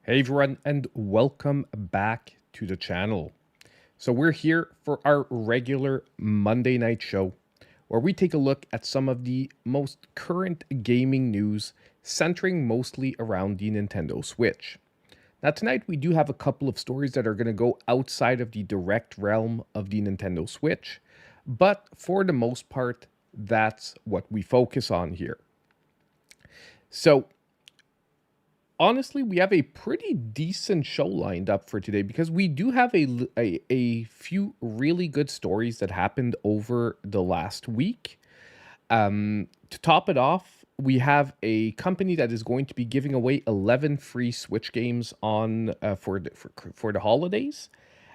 Hey everyone, and welcome back to the channel. So we're here for our regular Monday night show where we take a look at some of the most current gaming news centering mostly around the Nintendo Switch. Now tonight we do have a couple of stories that are going to go outside of the direct realm of the Nintendo Switch, but for the most part, that's what we focus on here. So honestly, we have a pretty decent show lined up for today because we do have a few really good stories that happened over the last week. To top it off, we have a company that is going to be giving away 11 free Switch games on for the holidays,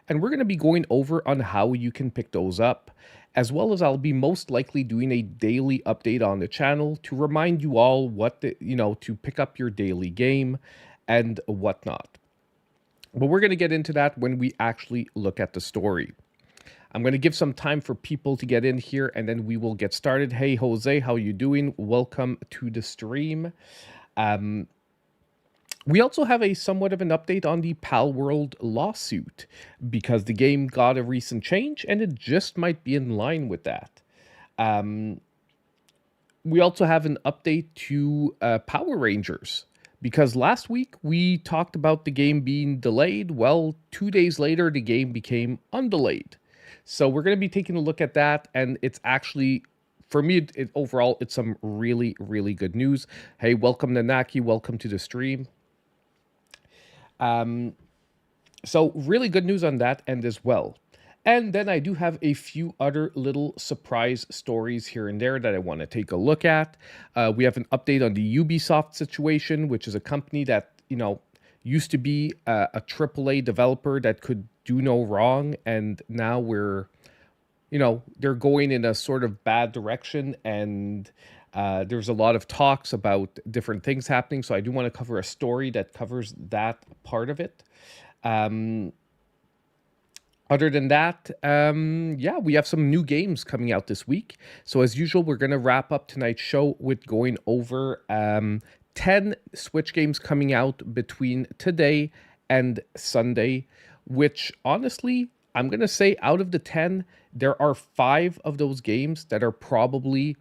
and we're going to be going over on how you can pick those up, as well as I'll be most likely doing a daily update on the channel to remind you all to pick up your daily game and whatnot. But we're going to get into that when we actually look at the story. I'm going to give some time for people to get in here, and then we will get started. Hey, Jose, how you doing? Welcome to the stream. We also have a somewhat of an update on the Palworld lawsuit because the game got a recent change, and it just might be in line with that. We also have an update to Power Rangers because last week we talked about the game being delayed. Well, 2 days later, the game became undelayed. So we're going to be taking a look at that, and it's actually, for me, overall, it's some really, really good news. Hey, welcome Nanaki, welcome to the stream. So really good news on that end as well. And then I do have a few other little surprise stories here and there that I want to take a look at. We have an update on the Ubisoft situation, which is a company that, used to be a AAA developer that could do no wrong. And now they're going in a sort of bad direction. And there's a lot of talks about different things happening. So I do want to cover a story that covers that part of it. Other than that, yeah, we have some new games coming out this week. So as usual, we're going to wrap up tonight's show with going over 10 Switch games coming out between today and Sunday, which honestly, I'm going to say out of the 10, there are 5 of those games that are probably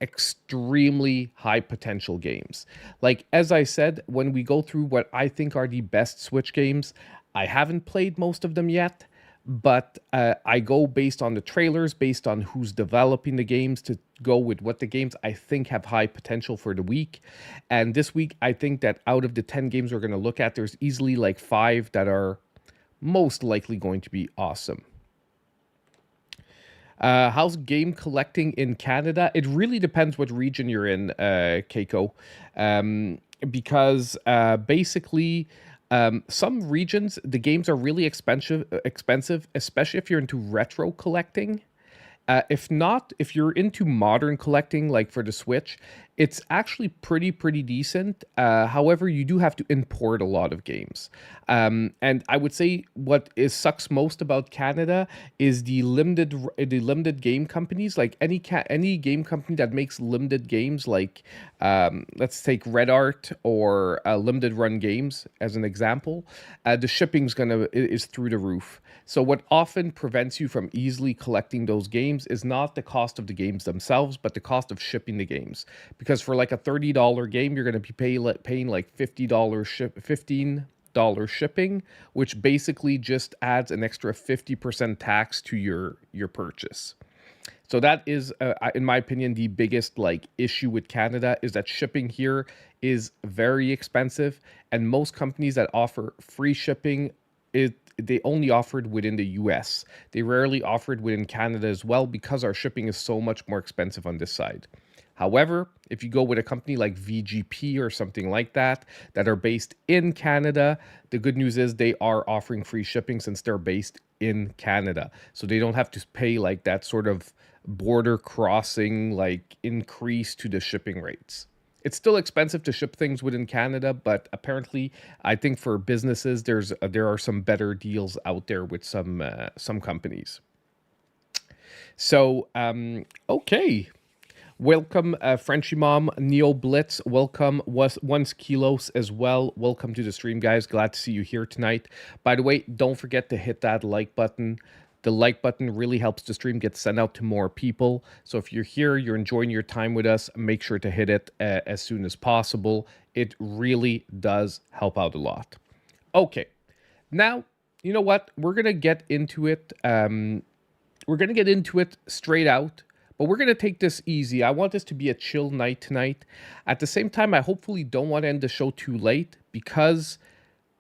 extremely high potential games. Like, as I said, when we go through what I think are the best Switch games, I haven't played most of them yet, but I go based on the trailers, based on who's developing the games to go with what the games I think have high potential for the week. And this week, I think that out of the 10 games we're going to look at, there's easily like 5 that are most likely going to be awesome. How's game collecting in Canada? It really depends what region you're in, Keiko, because basically some regions the games are really expensive, especially if you're into retro collecting. If not, if you're into modern collecting, like for the Switch, it's actually pretty decent. However, you do have to import a lot of games. And I would say what sucks most about Canada is the limited game companies. Like any game company that makes limited games, like let's take Red Art or Limited Run Games as an example. The shipping's is through the roof. So what often prevents you from easily collecting those games is not the cost of the games themselves, but the cost of shipping the games. Because for like a $30 game, you're going to be paying like $15 shipping, which basically just adds an extra 50% tax to your purchase. So that is, in my opinion, the biggest issue with Canada is that shipping here is very expensive, and most companies that offer free shipping, they only offered within the US. They rarely offered within Canada as well because our shipping is so much more expensive on this side. However, if you go with a company like VGP or something like that are based in Canada, the good news is they are offering free shipping since they're based in Canada. So they don't have to pay like that sort of border crossing increase to the shipping rates. It's still expensive to ship things within Canada, but apparently, I think for businesses, there are some better deals out there with some companies. So, okay. Welcome, Frenchie Mom, Neo Blitz. Welcome, Once Kilos as well. Welcome to the stream, guys. Glad to see you here tonight. By the way, don't forget to hit that like button. The like button really helps the stream get sent out to more people. So if you're here, you're enjoying your time with us, make sure to hit it as soon as possible. It really does help out a lot. Okay, now, you know what? We're going to get into it. We're going to get into it straight out. But we're going to take this easy. I want this to be a chill night tonight. At the same time, I hopefully don't want to end the show too late because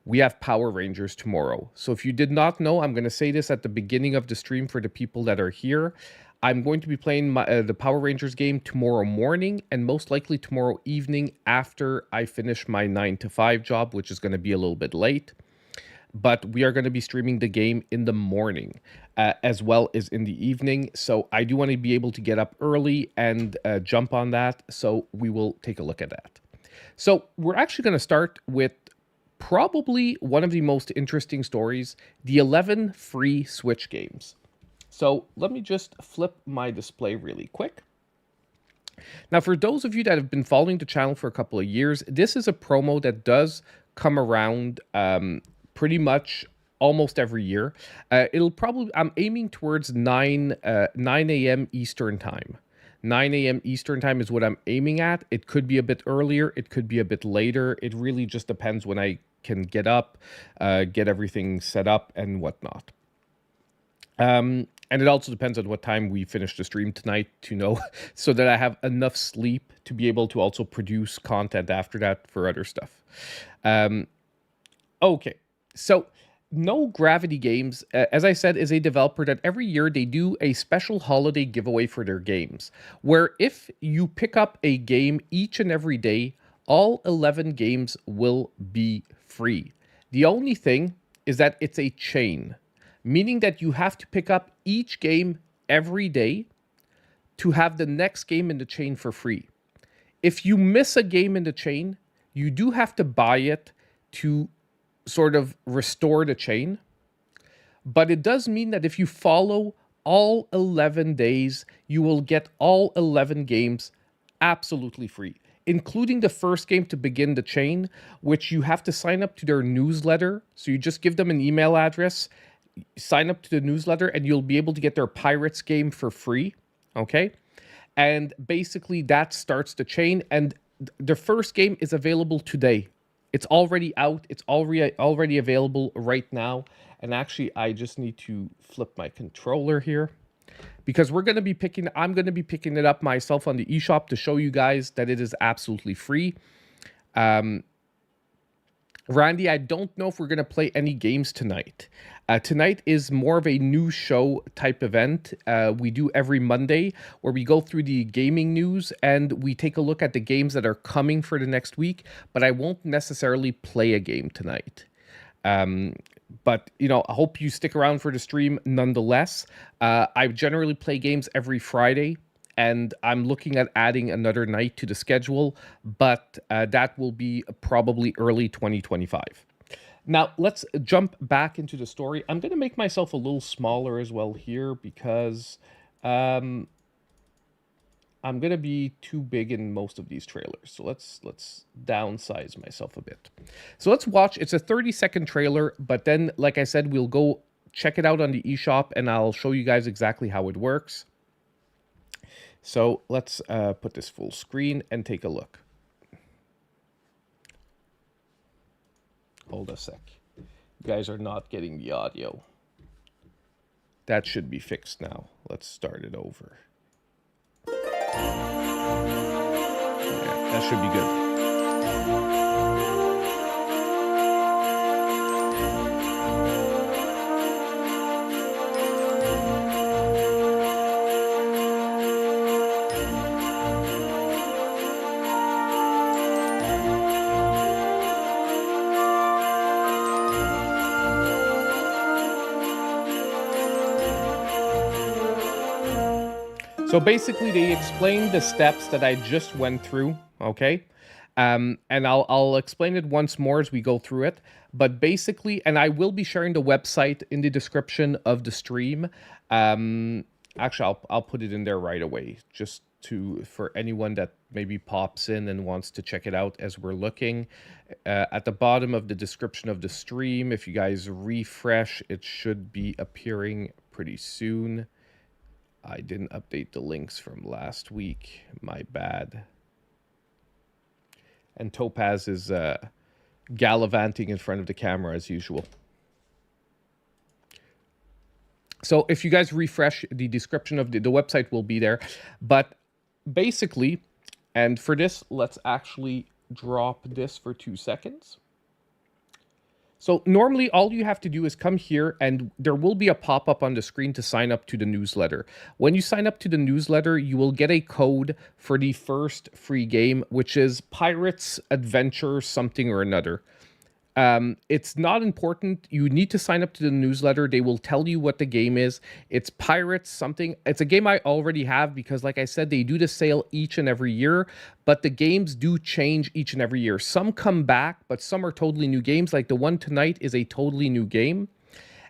we have Power Rangers tomorrow. So if you did not know, I'm going to say this at the beginning of the stream for the people that are here. I'm going to be playing the Power Rangers game tomorrow morning and most likely tomorrow evening after I finish my 9 to 5 job, which is going to be a little bit late. But we are going to be streaming the game in the morning as well as in the evening. So I do want to be able to get up early and jump on that. So we will take a look at that. So we're actually going to start with probably one of the most interesting stories, the 11 free Switch games. So let me just flip my display really quick. Now, for those of you that have been following the channel for a couple of years, this is a promo that does come around pretty much almost every year. It'll probably, I'm aiming towards 9 a.m. Eastern time. 9 a.m. Eastern time is what I'm aiming at. It could be a bit earlier. It could be a bit later. It really just depends when I can get up, get everything set up and whatnot. And it also depends on what time we finish the stream tonight to know so that I have enough sleep to be able to also produce content after that for other stuff. Okay. So, No Gravity Games, as I said, is a developer that every year they do a special holiday giveaway for their games, where if you pick up a game each and every day, all 11 games will be free. The only thing is that it's a chain, meaning that you have to pick up each game every day to have the next game in the chain for free. If you miss a game in the chain, you do have to buy it to sort of restore the chain. But it does mean that if you follow all 11 days, you will get all 11 games absolutely free, including the first game to begin the chain, which you have to sign up to their newsletter. So you just give them an email address, sign up to the newsletter, and you'll be able to get their Pirates game for free. Okay? And basically that starts the chain. And the first game is available today. It's already out. It's already available right now. And actually, I just need to flip my controller here because I'm going to be picking it up myself on the eShop to show you guys that it is absolutely free. Randy, I don't know if we're going to play any games tonight. Tonight is more of a news show type event we do every Monday where we go through the gaming news and we take a look at the games that are coming for the next week, but I won't necessarily play a game tonight. But, you know, I hope you stick around for the stream nonetheless. I generally play games every Friday, and I'm looking at adding another night to the schedule, but that will be probably early 2025. Now, let's jump back into the story. I'm going to make myself a little smaller as well here because I'm going to be too big in most of these trailers. So let's downsize myself a bit. So let's watch. It's a 30-second trailer, but then, like I said, we'll go check it out on the eShop, and I'll show you guys exactly how it works. So let's put this full screen and take a look. Hold a sec. You guys are not getting the audio. That should be fixed now. Let's start it over. Yeah, that should be good. So basically, they explained the steps that I just went through, okay? And I'll explain it once more as we go through it. But basically, and I will be sharing the website in the description of the stream. Actually, I'll put it in there right away, just for anyone that maybe pops in and wants to check it out as we're looking. At the bottom of the description of the stream, if you guys refresh, it should be appearing pretty soon. I didn't update the links from last week. My bad. And Topaz is gallivanting in front of the camera as usual. So if you guys refresh, the description of the website will be there. But basically, and for this, let's actually drop this for 2 seconds. So normally all you have to do is come here and there will be a pop-up on the screen to sign up to the newsletter. When you sign up to the newsletter, you will get a code for the first free game, which is Pirates Adventure something or another. It's not important. You need to sign up to the newsletter. They will tell you what the game is. It's Pirates something. It's a game I already have because, like I said, they do the sale each and every year, but the games do change each and every year. Some come back, but some are totally new games. Like the one tonight is a totally new game.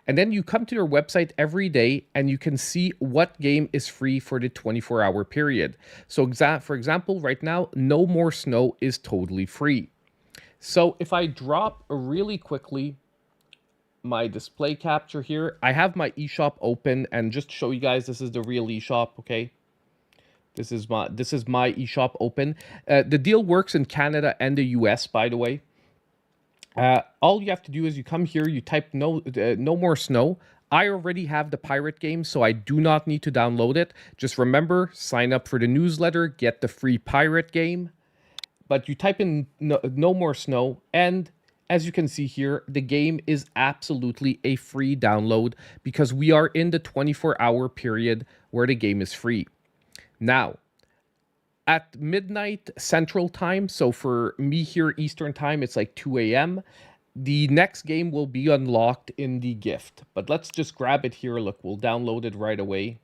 And then you come to their website every day and you can see what game is free for the 24-hour period. So for example, right now, No More Snow is totally free. So if I drop really quickly my display capture here, I have my eShop open, and just to show you guys, this is the real eShop, okay? This is my eShop open. The deal works in Canada and the US, by the way. All you have to do is you come here, you type No More Snow. I already have the pirate game, so I do not need to download it. Just remember, sign up for the newsletter, get the free pirate game. But you type in no More Snow, and as you can see here, the game is absolutely a free download because we are in the 24-hour period where the game is free. Now, at midnight Central Time, so for me here Eastern Time, it's like 2 a.m., the next game will be unlocked in the gift. But let's just grab it here. Look, we'll download it right away.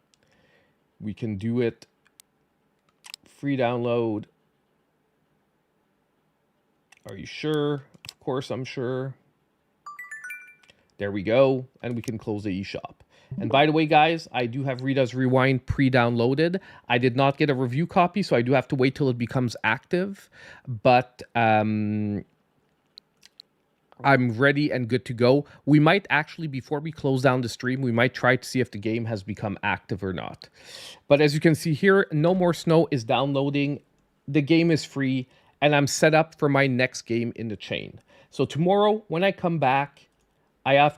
We can do it. Free download. Are you sure? Of course I'm sure. There we go. And we can close the eShop. And by the way, guys, I do have Rita's Rewind pre-downloaded. I did not get a review copy, so I do have to wait till it becomes active. But I'm ready and good to go. We might actually, before we close down the stream, we might try to see if the game has become active or not. But as you can see here, No More Snow is downloading. The game is free. And I'm set up for my next game in the chain. So tomorrow, when I come back, I'm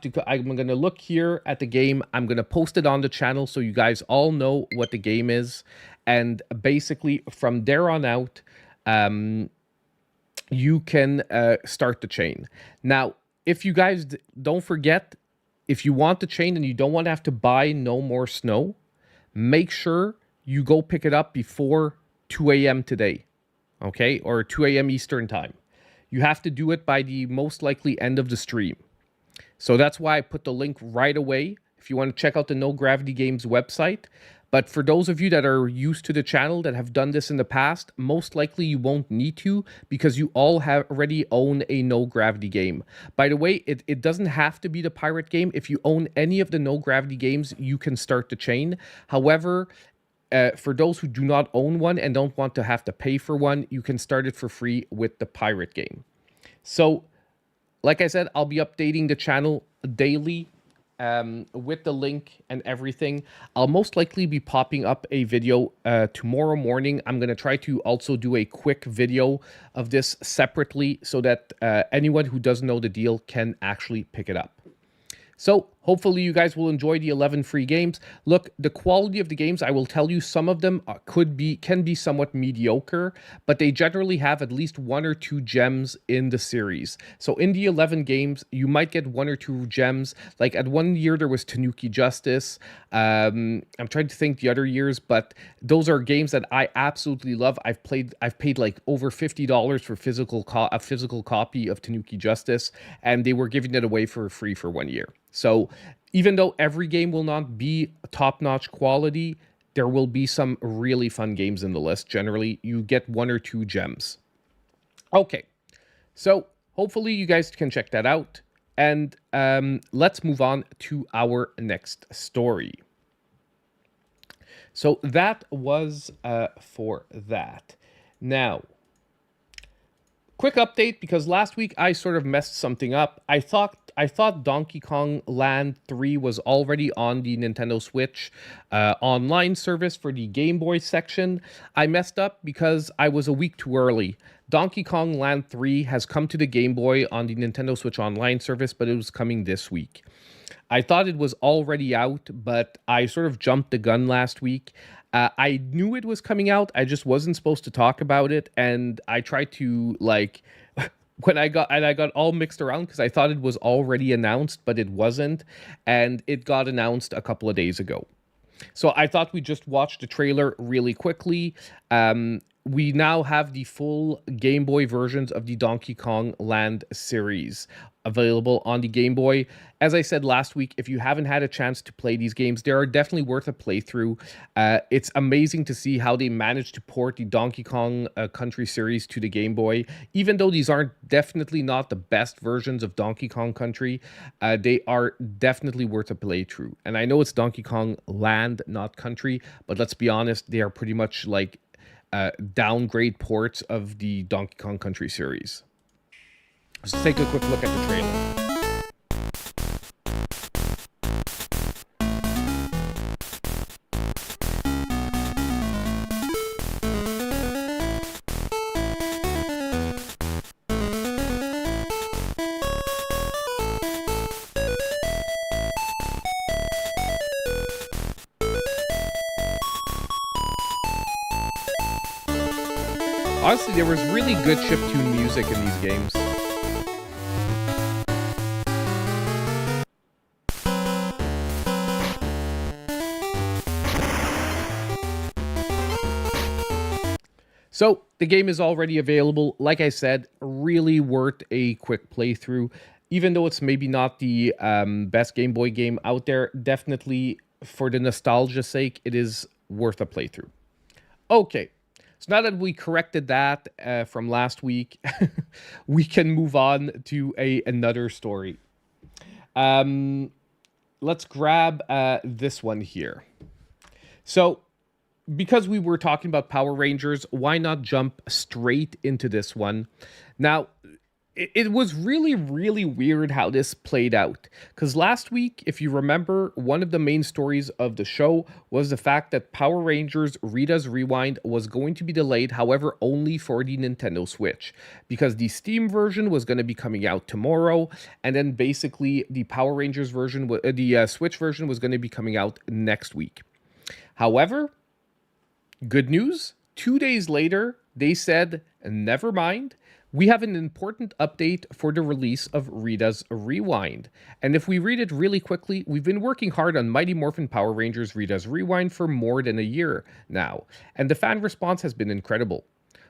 going to look here at the game. I'm going to post it on the channel so you guys all know what the game is. And basically, from there on out, you can start the chain. Now, if you guys don't forget, if you want the chain and you don't want to have to buy No More Snow, make sure you go pick it up before 2 a.m. today. Okay, or 2 a.m. Eastern Time. You have to do it by the most likely end of the stream. So that's why I put the link right away if you want to check out the No Gravity Games website. But for those of you that are used to the channel that have done this in the past, most likely you won't need to because you all have already own a No Gravity game. By the way, it doesn't have to be the pirate game. If you own any of the No Gravity games, you can start the chain. However, for those who do not own one and don't want to have to pay for one, you can start it for free with the pirate game. So, like I said, I'll be updating the channel daily with the link and everything. I'll most likely be popping up a video tomorrow morning. I'm going to try to also do a quick video of this separately so that anyone who doesn't know the deal can actually pick it up. So hopefully you guys will enjoy the 11 free games. Look, the quality of the games, I will tell you, some of them can be somewhat mediocre, but they generally have at least 1 or 2 gems in the series. So in the 11 games, you might get 1 or 2 gems. Like at one year, there was Tanuki Justice. I'm trying to think the other years, but those are games that I absolutely love. I've paid like over $50 for a physical copy of Tanuki Justice, and they were giving it away for free for 1 year. So even though every game will not be top-notch quality, there will be some really fun games in the list. Generally, you get 1 or 2 gems. Okay, so hopefully you guys can check that out. And let's move on to our next story. So that was for that. Now, quick update, because last week I sort of messed something up. I thought Donkey Kong Land 3 was already on the Nintendo Switch online service for the Game Boy section. I messed up because I was a week too early. Donkey Kong Land 3 has come to the Game Boy on the Nintendo Switch online service, but it was coming this week. I thought it was already out, but I sort of jumped the gun last week. I knew it was coming out. I just wasn't supposed to talk about it, and I tried to like when I got all mixed around because I thought it was already announced, but it wasn't, and it got announced a couple of days ago. So I thought we'd just watch the trailer really quickly. We now have the full Game Boy versions of the Donkey Kong Land series available on the Game Boy. As I said last week, if you haven't had a chance to play these games, they are definitely worth a playthrough. It's amazing to see how they managed to port the Donkey Kong Country series to the Game Boy. Even though these aren't definitely not the best versions of Donkey Kong Country, they are definitely worth a playthrough. And I know it's Donkey Kong Land, not Country, but let's be honest, they are pretty much like downgrade ports of the Donkey Kong Country series. Let's take a quick look at the trailer. Honestly, there was really good chiptune music in these games. So the game is already available. Like I said, really worth a quick playthrough. Even though it's maybe not the best Game Boy game out there, definitely for the nostalgia's sake, it is worth a playthrough. Okay, so now that we corrected that from last week, we can move on to another story. Let's grab this one here. So, because we were talking about Power Rangers, why not jump straight into this one? Now, it was really, really weird how this played out. Because last week, if you remember, one of the main stories of the show was the fact that Power Rangers Rita's Rewind was going to be delayed, however, only for the Nintendo Switch. Because the Steam version was going to be coming out tomorrow, and then basically the Power Rangers version, the Switch version was going to be coming out next week. However, good news, 2 days later, they said, never mind. We have an important update for the release of Rita's Rewind. And if we read it really quickly, we've been working hard on Mighty Morphin Power Rangers Rita's Rewind for more than a year now, and the fan response has been incredible.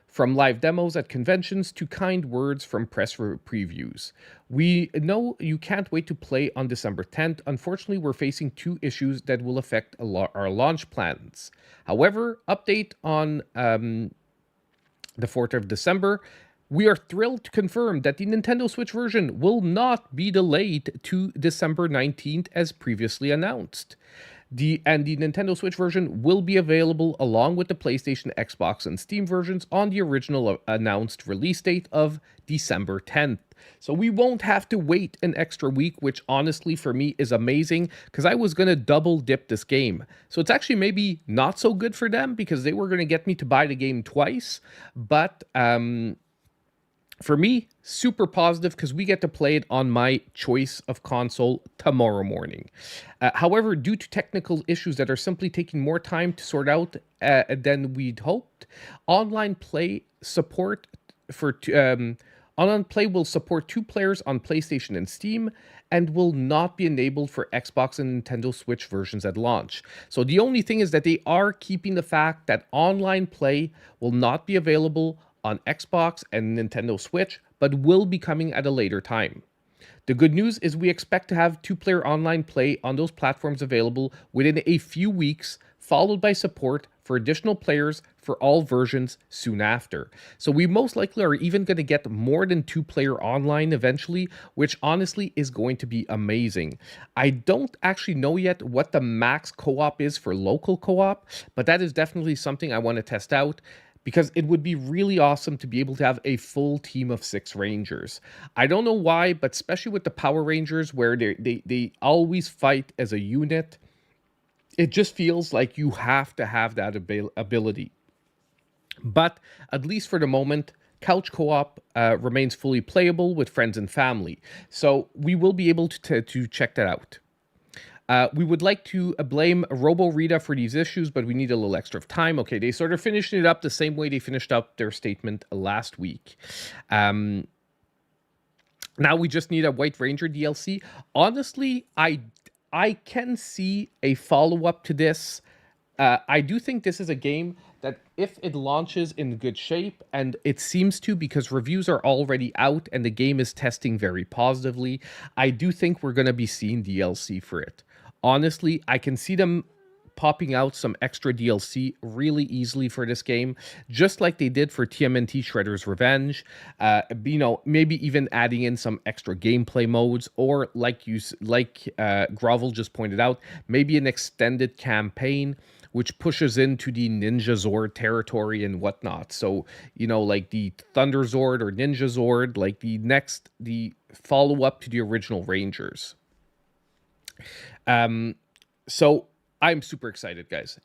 From live demos at conventions to kind words from press previews. We know you can't wait to play on December 10th. Unfortunately, we're facing two issues that will affect our launch plans. However, update on the 4th of December, we are thrilled to confirm that the Nintendo Switch version will not be delayed to December 19th as previously announced. The Nintendo Switch version will be available along with the PlayStation, Xbox, and Steam versions on the original announced release date of December 10th. So we won't have to wait an extra week, which honestly for me is amazing because I was going to double dip this game. So it's actually maybe not so good for them because they were going to get me to buy the game twice. But for me, super positive because we get to play it on my choice of console tomorrow morning. However, due to technical issues that are simply taking more time to sort out than we'd hoped, online play support for online play will support 2 players on PlayStation and Steam and will not be enabled for Xbox and Nintendo Switch versions at launch. So the only thing is that they are keeping the fact that online play will not be available on Xbox and Nintendo Switch, but will be coming at a later time. The good news is we expect to have 2-player online play on those platforms available within a few weeks, followed by support for additional players for all versions soon after. So we most likely are even going to get more than 2-player online eventually, which honestly is going to be amazing. I don't actually know yet what the max co-op is for local co-op, but that is definitely something I want to test out, because it would be really awesome to be able to have a full team of 6 Rangers. I don't know why, but especially with the Power Rangers, where they always fight as a unit, it just feels like you have to have that ability. But at least for the moment, couch co-op remains fully playable with friends and family. So we will be able to check that out. We would like to blame Rita for these issues, but we need a little extra time. Okay, they sort of finished it up the same way they finished up their statement last week. Now we just need a White Ranger DLC. Honestly, I can see a follow-up to this. I do think this is a game that if it launches in good shape, and it seems to because reviews are already out and the game is testing very positively, I do think we're going to be seeing DLC for it. Honestly, I can see them popping out some extra DLC really easily for this game, just like they did for TMNT Shredder's Revenge. Maybe even adding in some extra gameplay modes, or like Grovel just pointed out, maybe an extended campaign which pushes into the Ninja Zord territory and whatnot. So, like the Thunder Zord or Ninja Zord, like the follow-up to the original Rangers. So I'm super excited, guys.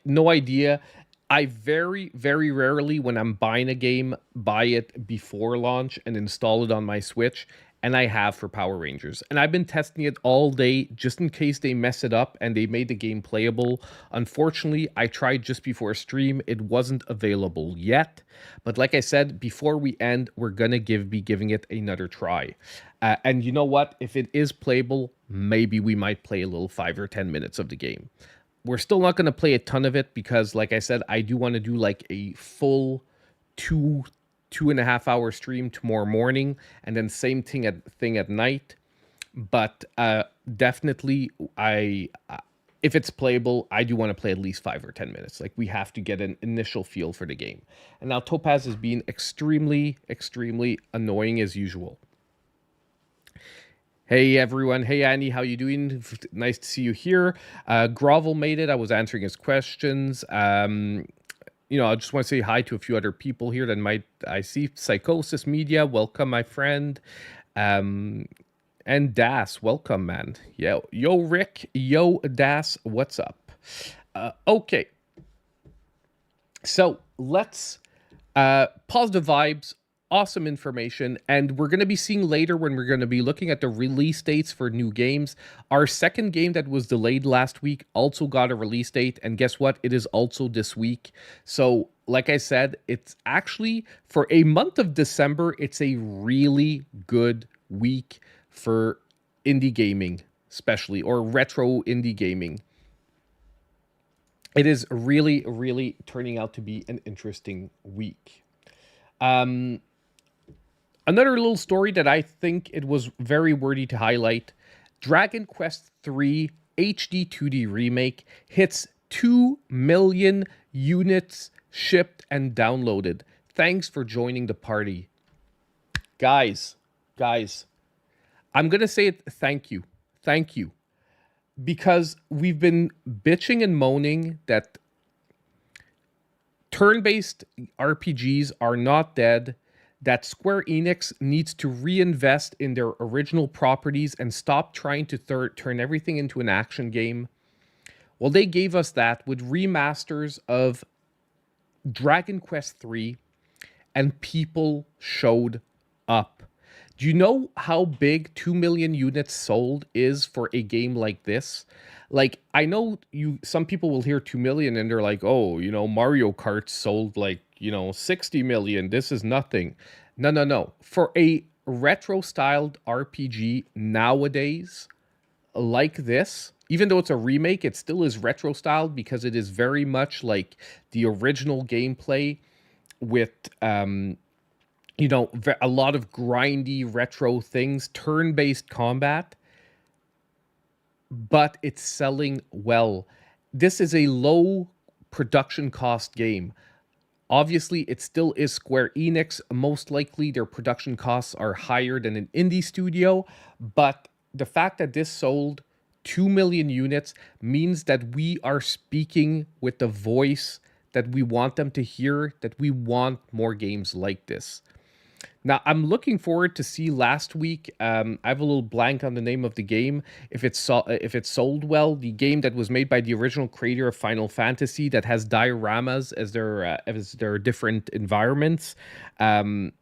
No idea. I very, very rarely, when I'm buying a game, buy it before launch and install it on my Switch. And I have for Power Rangers. And I've been testing it all day just in case they mess it up and they made the game playable. Unfortunately, I tried just before stream. It wasn't available yet. But like I said, before we end, we're going to be giving it another try. And you know what? If it is playable, maybe we might play a little 5 or 10 minutes of the game. We're still not going to play a ton of it because, like I said, I do want to do like a full 2.5 hour stream tomorrow morning, and then same thing at night. But definitely, if it's playable, I do want to play at least 5 or 10 minutes. Like, we have to get an initial feel for the game. And now Topaz is being extremely, extremely annoying as usual. Hey everyone, hey Annie, how you doing? Nice to see you here. Grovel made it. I was answering his questions. I just want to say hi to a few other people here that I see. Psychosis Media, welcome, my friend. And Das, welcome, man. Yo, Rick, yo, Das, what's up? Okay. So let's positive vibes, awesome information, and we're going to be seeing later when we're going to be looking at the release dates for new games. Our second game that was delayed last week also got a release date, and guess what? It is also this week. So, like I said, it's actually, for a month of December, it's a really good week for indie gaming, especially, or retro indie gaming. It is really, really turning out to be an interesting week. Another little story that I think it was very worthy to highlight: Dragon Quest III HD 2D Remake hits 2 million units shipped and downloaded. Thanks for joining the party. Guys, I'm going to say it, thank you. Thank you. Because we've been bitching and moaning that turn-based RPGs are not dead, that Square Enix needs to reinvest in their original properties and stop trying to turn everything into an action game. Well, they gave us that with remasters of Dragon Quest III, and people showed up. Do you know how big 2 million units sold is for a game like this? Like, I know some people will hear 2 million and they're like, oh, Mario Kart sold like, 60 million. This is nothing. No. For a retro-styled RPG nowadays, like this, even though it's a remake, it still is retro-styled because it is very much like the original gameplay with, a lot of grindy retro things, turn-based combat, but it's selling well. This is a low production cost game. Obviously, it still is Square Enix. Most likely, their production costs are higher than an indie studio. But the fact that this sold 2 million units means that we are speaking with the voice that we want them to hear, that we want more games like this. Now, I'm looking forward to see last week. I have a little blank on the name of the game. If it sold well, the game that was made by the original creator of Final Fantasy that has dioramas as their different environments. Fantasian,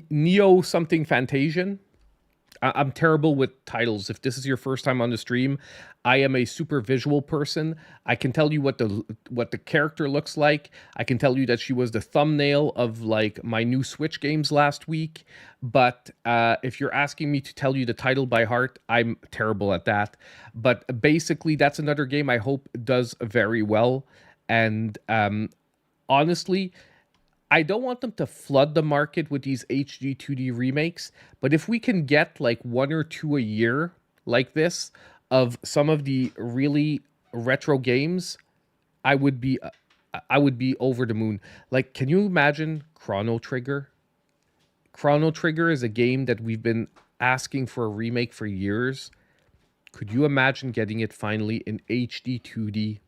Neo something Fantasian. I'm terrible with titles. If this is your first time on the stream, I am a super visual person. I can tell you what the character looks like. I can tell you that she was the thumbnail of like my new Switch games last week. But if you're asking me to tell you the title by heart, I'm terrible at that. But basically, that's another game I hope does very well. And honestly, I don't want them to flood the market with these HD 2D remakes, but if we can get like 1 or 2 a year like this of some of the really retro games, I would be over the moon. Like, can you imagine Chrono Trigger? Chrono Trigger is a game that we've been asking for a remake for years. Could you imagine getting it finally in HD 2D?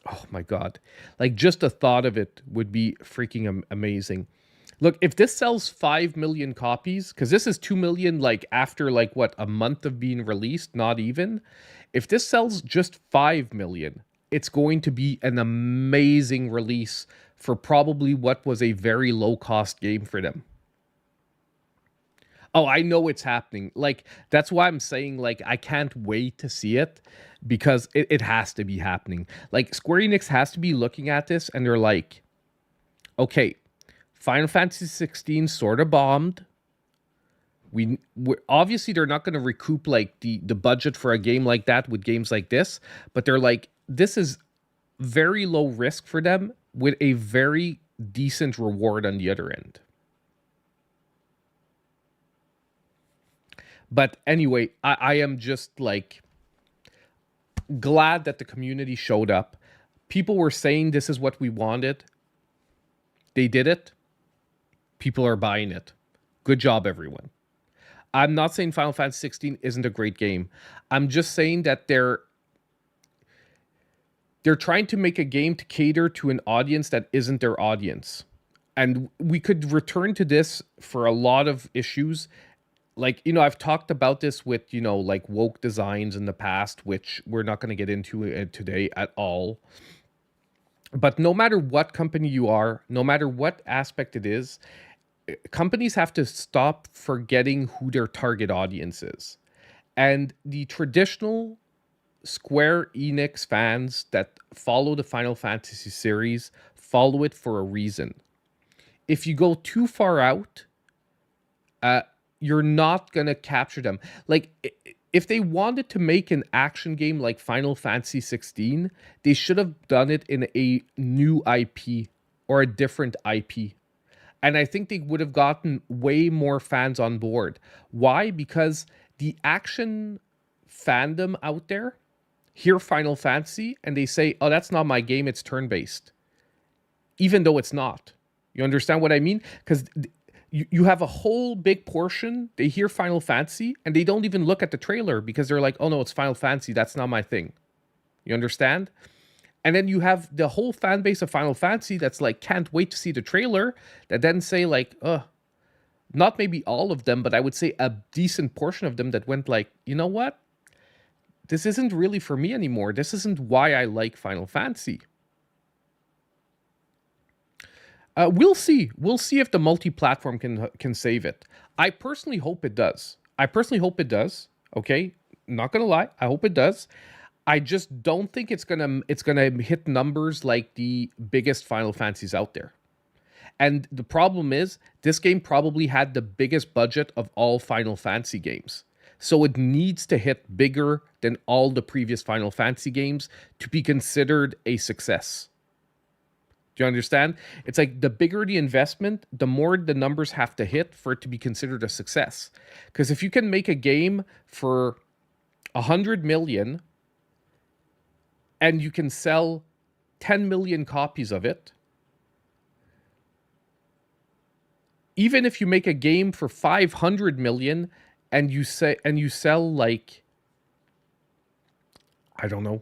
Oh my God. Like, just the thought of it would be freaking amazing. Look, if this sells 5 million copies, because this is 2 million, like, after, like, what, a month of being released? Not even. If this sells just 5 million, it's going to be an amazing release for probably what was a very low-cost game for them. Oh, I know it's happening. Like, that's why I'm saying, like, I can't wait to see it because it has to be happening. Like, Square Enix has to be looking at this and they're like, okay, Final Fantasy 16 sort of bombed. We're obviously they're not going to recoup like the budget for a game like that with games like this, but they're like, this is very low risk for them with a very decent reward on the other end. But anyway, I am just like glad that the community showed up. People were saying this is what we wanted. They did it. People are buying it. Good job, everyone. I'm not saying Final Fantasy 16 isn't a great game. I'm just saying that they're trying to make a game to cater to an audience that isn't their audience. And we could return to this for a lot of issues. Like, you know, I've talked about this with, you know, like woke designs in the past, which we're not going to get into today at all. But no matter what company you are, no matter what aspect it is, companies have to stop forgetting who their target audience is. And the traditional Square Enix fans that follow the Final Fantasy series follow it for a reason. If you go too far out, you're not going to capture them. Like, if they wanted to make an action game like Final Fantasy 16, they should have done it in a new IP or a different IP. And I think they would have gotten way more fans on board. Why? Because the action fandom out there hear Final Fantasy and they say, oh, that's not my game, it's turn-based. Even though it's not. You understand what I mean? Because you have a whole big portion, they hear Final Fantasy, and they don't even look at the trailer because they're like, oh no, it's Final Fantasy, that's not my thing. You understand? And then you have the whole fan base of Final Fantasy that's like, can't wait to see the trailer, that then say like, not maybe all of them, but I would say a decent portion of them that went like, you know what? This isn't really for me anymore. This isn't why I like Final Fantasy. We'll see. We'll see if the multi-platform can save it. I personally hope it does. Okay, not gonna lie. I hope it does. I just don't think it's gonna hit numbers like the biggest Final Fantasies out there. And the problem is, this game probably had the biggest budget of all Final Fantasy games. So it needs to hit bigger than all the previous Final Fantasy games to be considered a success. Do you understand? It's like the bigger the investment, the more the numbers have to hit for it to be considered a success. Because if you can make a game for 100 million and you can sell 10 million copies of it, even if you make a game for 500 million and you sell like, I don't know,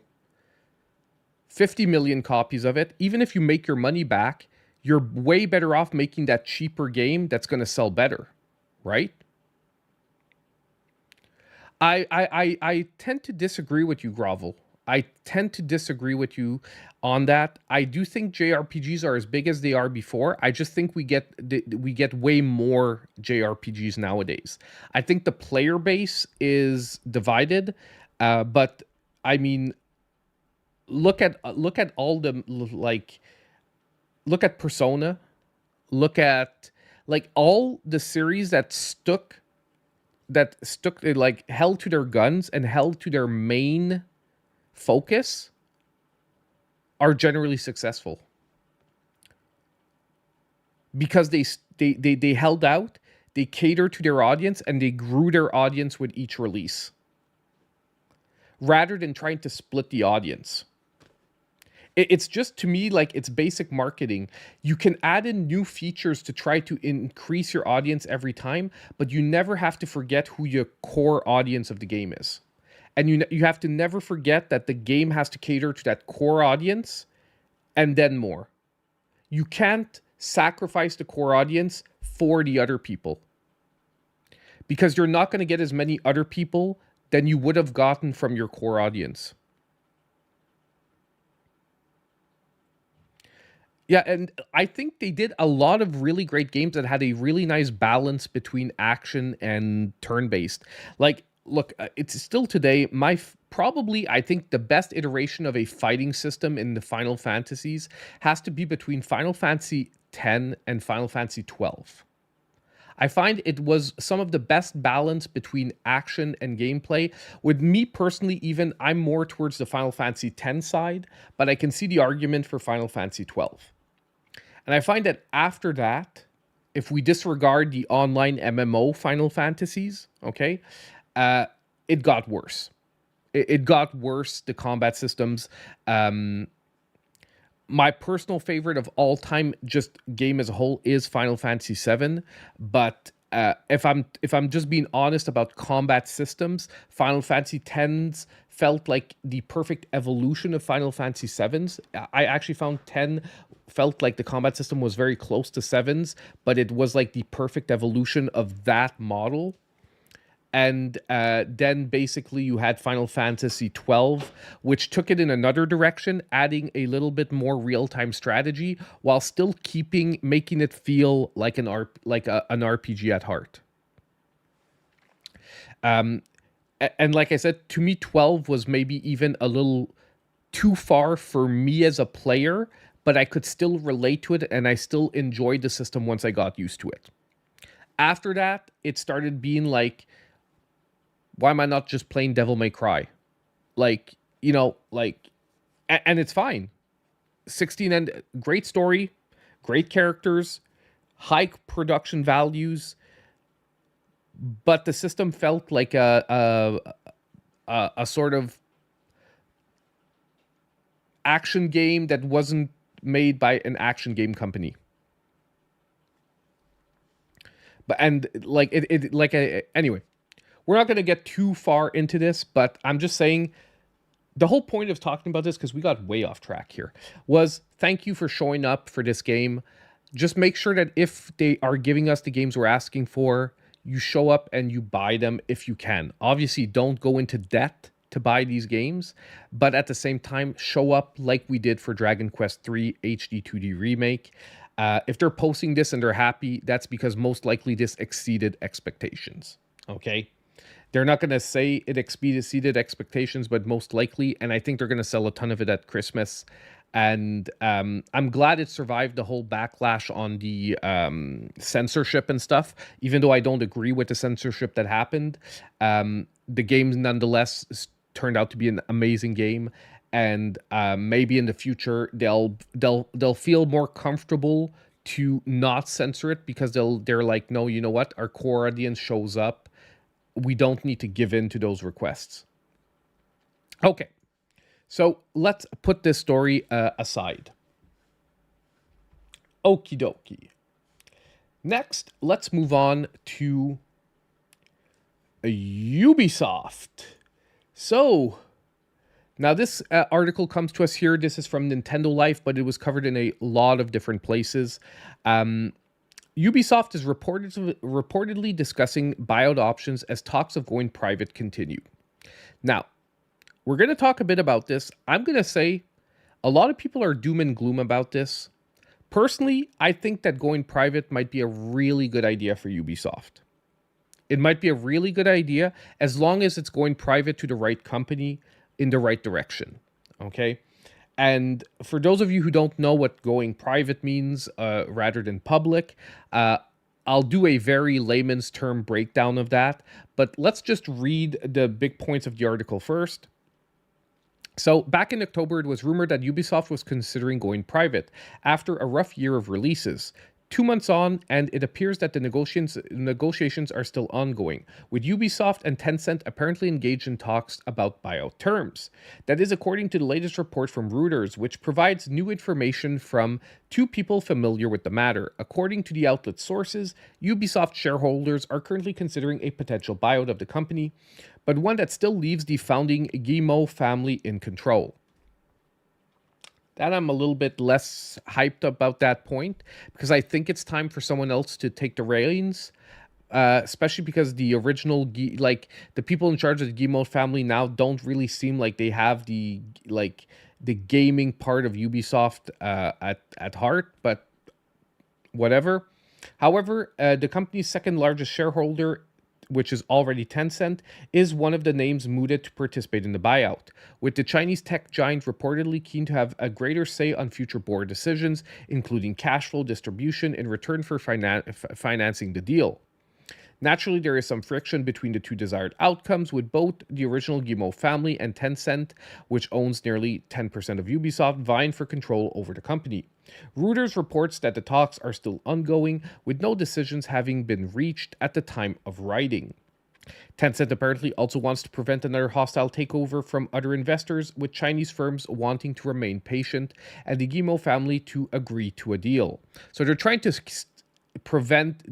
50 million copies of it, even if you make your money back, you're way better off making that cheaper game that's going to sell better, right? I tend to disagree with you, Grovel. I tend to disagree with you on that. I do think JRPGs are as big as they are before. I just think we get way more JRPGs nowadays. I think the player base is divided, but I mean, look at all the like, look at Persona, look at like all the series they like held to their guns and held to their main focus are generally successful because they held out, they catered to their audience, and they grew their audience with each release rather than trying to split the audience. It's just, to me, like, it's basic marketing. You can add in new features to try to increase your audience every time, but you never have to forget who your core audience of the game is. And you have to never forget that the game has to cater to that core audience and then more. You can't sacrifice the core audience for the other people, because you're not going to get as many other people than you would have gotten from your core audience. Yeah, and I think they did a lot of really great games that had a really nice balance between action and turn-based. Like, look, it's still today probably, I think, the best iteration of a fighting system in the Final Fantasies has to be between Final Fantasy X and Final Fantasy XII. I find it was some of the best balance between action and gameplay. With me personally, even, I'm more towards the Final Fantasy X side, but I can see the argument for Final Fantasy XII. And I find that after that, if we disregard the online MMO Final Fantasies, okay, it got worse. It got worse, the combat systems. My personal favorite of all time, just game as a whole, is Final Fantasy VII. But if I'm just being honest about combat systems, Final Fantasy X felt like the perfect evolution of Final Fantasy VII's. I actually found 10 felt like the combat system was very close to 7's, but it was like the perfect evolution of that model. And then basically you had Final Fantasy XII, which took it in another direction, adding a little bit more real-time strategy while still making it feel like an RPG at heart. And like I said, to me, 12 was maybe even a little too far for me as a player, but I could still relate to it, and I still enjoyed the system once I got used to it. After that, it started being like, why am I not just playing Devil May Cry? Like, you know, like, and it's fine. 16 and great story, great characters, high production values, but the system felt like a sort of action game that wasn't made by an action game company. But anyway, we're not going to get too far into this, but I'm just saying the whole point of talking about this, because we got way off track here, was thank you for showing up for this game. Just make sure that if they are giving us the games we're asking for, you show up and you buy them if you can. Obviously, don't go into debt to buy these games, but at the same time, show up like we did for Dragon Quest III HD 2D Remake. If they're posting this and they're happy, that's because most likely this exceeded expectations, okay? They're not going to say it exceeded expectations, but most likely, and I think they're going to sell a ton of it at Christmas. And I'm glad it survived the whole backlash on the censorship and stuff, even though I don't agree with the censorship that happened. The game nonetheless turned out to be an amazing game, and maybe in the future they'll feel more comfortable to not censor it, because they're like, no, you know what, our core audience shows up, we don't need to give in to those requests. Okay, So let's put this story aside. Okie dokie. Next, let's move on to Ubisoft. So, now this article comes to us here. This is from Nintendo Life, but it was covered in a lot of different places. Ubisoft is reportedly discussing buyout options as talks of going private continue. Now, we're going to talk a bit about this. I'm going to say a lot of people are doom and gloom about this. Personally, I think that going private might be a really good idea for Ubisoft. It might be a really good idea as long as it's going private to the right company in the right direction. Okay. And for those of you who don't know what going private means rather than public, I'll do a very layman's term breakdown of that. But let's just read the big points of the article first. So, back in October, it was rumored that Ubisoft was considering going private after a rough year of releases. 2 months on, and it appears that the negotiations are still ongoing, with Ubisoft and Tencent apparently engaged in talks about buyout terms. That is according to the latest report from Reuters, which provides new information from two people familiar with the matter. According to the outlet's sources, Ubisoft shareholders are currently considering a potential buyout of the company, but one that still leaves the founding Guillemot family in control. That I'm a little bit less hyped about that point because I think it's time for someone else to take the reins, especially because the original, the people in charge of the Guillemot family now don't really seem like they have the gaming part of Ubisoft at heart, but whatever. However, the company's second largest shareholder, which is already Tencent, is one of the names mooted to participate in the buyout, with the Chinese tech giant reportedly keen to have a greater say on future board decisions, including cash flow distribution in return for financing the deal. Naturally, there is some friction between the two desired outcomes, with both the original Guillemot family and Tencent, which owns nearly 10% of Ubisoft, vying for control over the company. Reuters reports that the talks are still ongoing, with no decisions having been reached at the time of writing. Tencent apparently also wants to prevent another hostile takeover from other investors, with Chinese firms wanting to remain patient and the Guillemot family to agree to a deal. So they're trying to prevent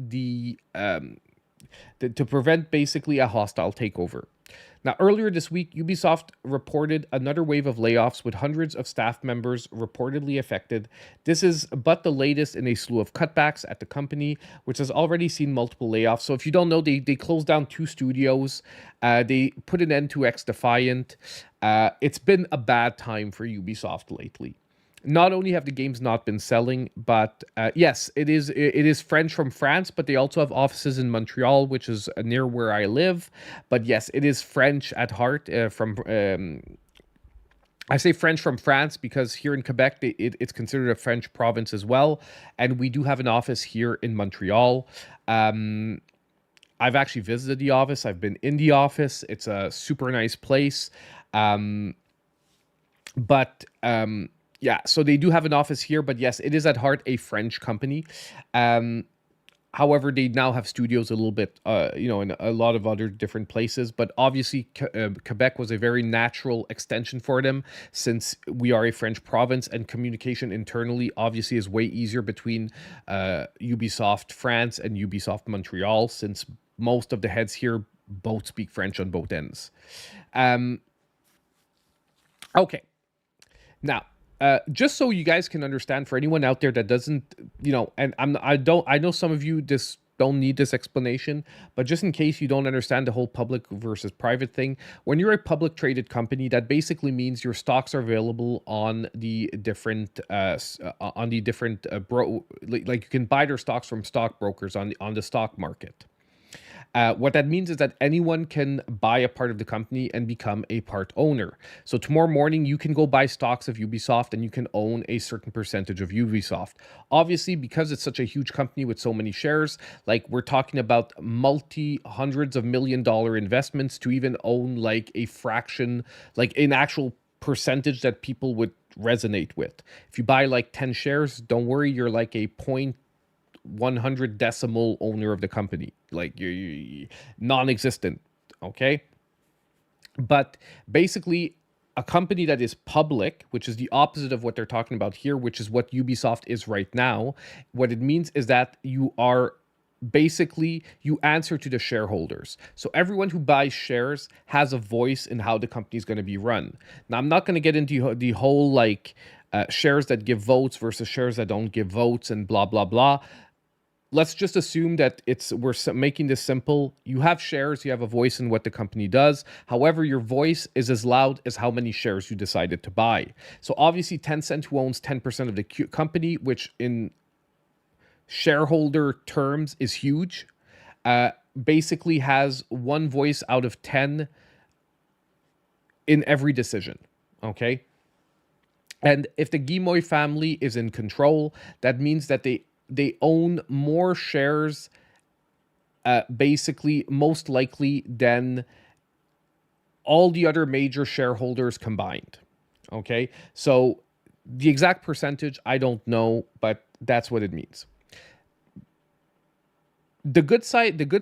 to prevent basically a hostile takeover. Now, earlier this week, Ubisoft reported another wave of layoffs with hundreds of staff members reportedly affected. This is but the latest in a slew of cutbacks at the company, which has already seen multiple layoffs. So if you don't know, they closed down 2 studios. They put an end to X-Defiant. It's been a bad time for Ubisoft lately. Not only have the games not been selling, but yes, it is French from France, but they also have offices in Montreal, which is near where I live. But yes, it is French at heart. I say French from France because here in Quebec, it's considered a French province as well, and we do have an office here in Montreal. I've actually visited the office. I've been in the office. It's a super nice place. Yeah, so they do have an office here, but yes, it is at heart a French company. However, they now have studios a little bit, in a lot of other different places. But obviously, Quebec was a very natural extension for them since we are a French province, and communication internally obviously is way easier between Ubisoft France and Ubisoft Montreal, since most of the heads here both speak French on both ends. Okay, now. Just so you guys can understand, for anyone out there that doesn't, and I know some of you just don't need this explanation, but just in case you don't understand the whole public versus private thing, when you're a public traded company, that basically means your stocks are available on the different, like you can buy their stocks from stockbrokers on the stock market. What that means is that anyone can buy a part of the company and become a part owner. So tomorrow morning, you can go buy stocks of Ubisoft and you can own a certain percentage of Ubisoft. Obviously, because it's such a huge company with so many shares, like we're talking about hundreds of $1,000,000 investments to even own like a fraction, like an actual percentage that people would resonate with. If you buy like 10 shares, don't worry, you're like a 0.100 decimal owner of the company, like you're non-existent. Okay, but basically a company that is public, which is the opposite of what they're talking about here, which is what Ubisoft is right now. What it means is that you are basically, you answer to the shareholders. So everyone who buys shares has a voice in how the company is going to be run. Now, I'm not going to get into the whole like shares that give votes versus shares that don't give votes and blah, blah, blah. Let's just assume that we're making this simple. You have shares, you have a voice in what the company does. However, your voice is as loud as how many shares you decided to buy. So obviously Tencent, who owns 10% of the company, which in shareholder terms is huge, basically has one voice out of 10 in every decision, okay? And if the Guillemot family is in control, that means that they own more shares, basically most likely than all the other major shareholders combined, okay? So the exact percentage, I don't know, but that's what it means. The good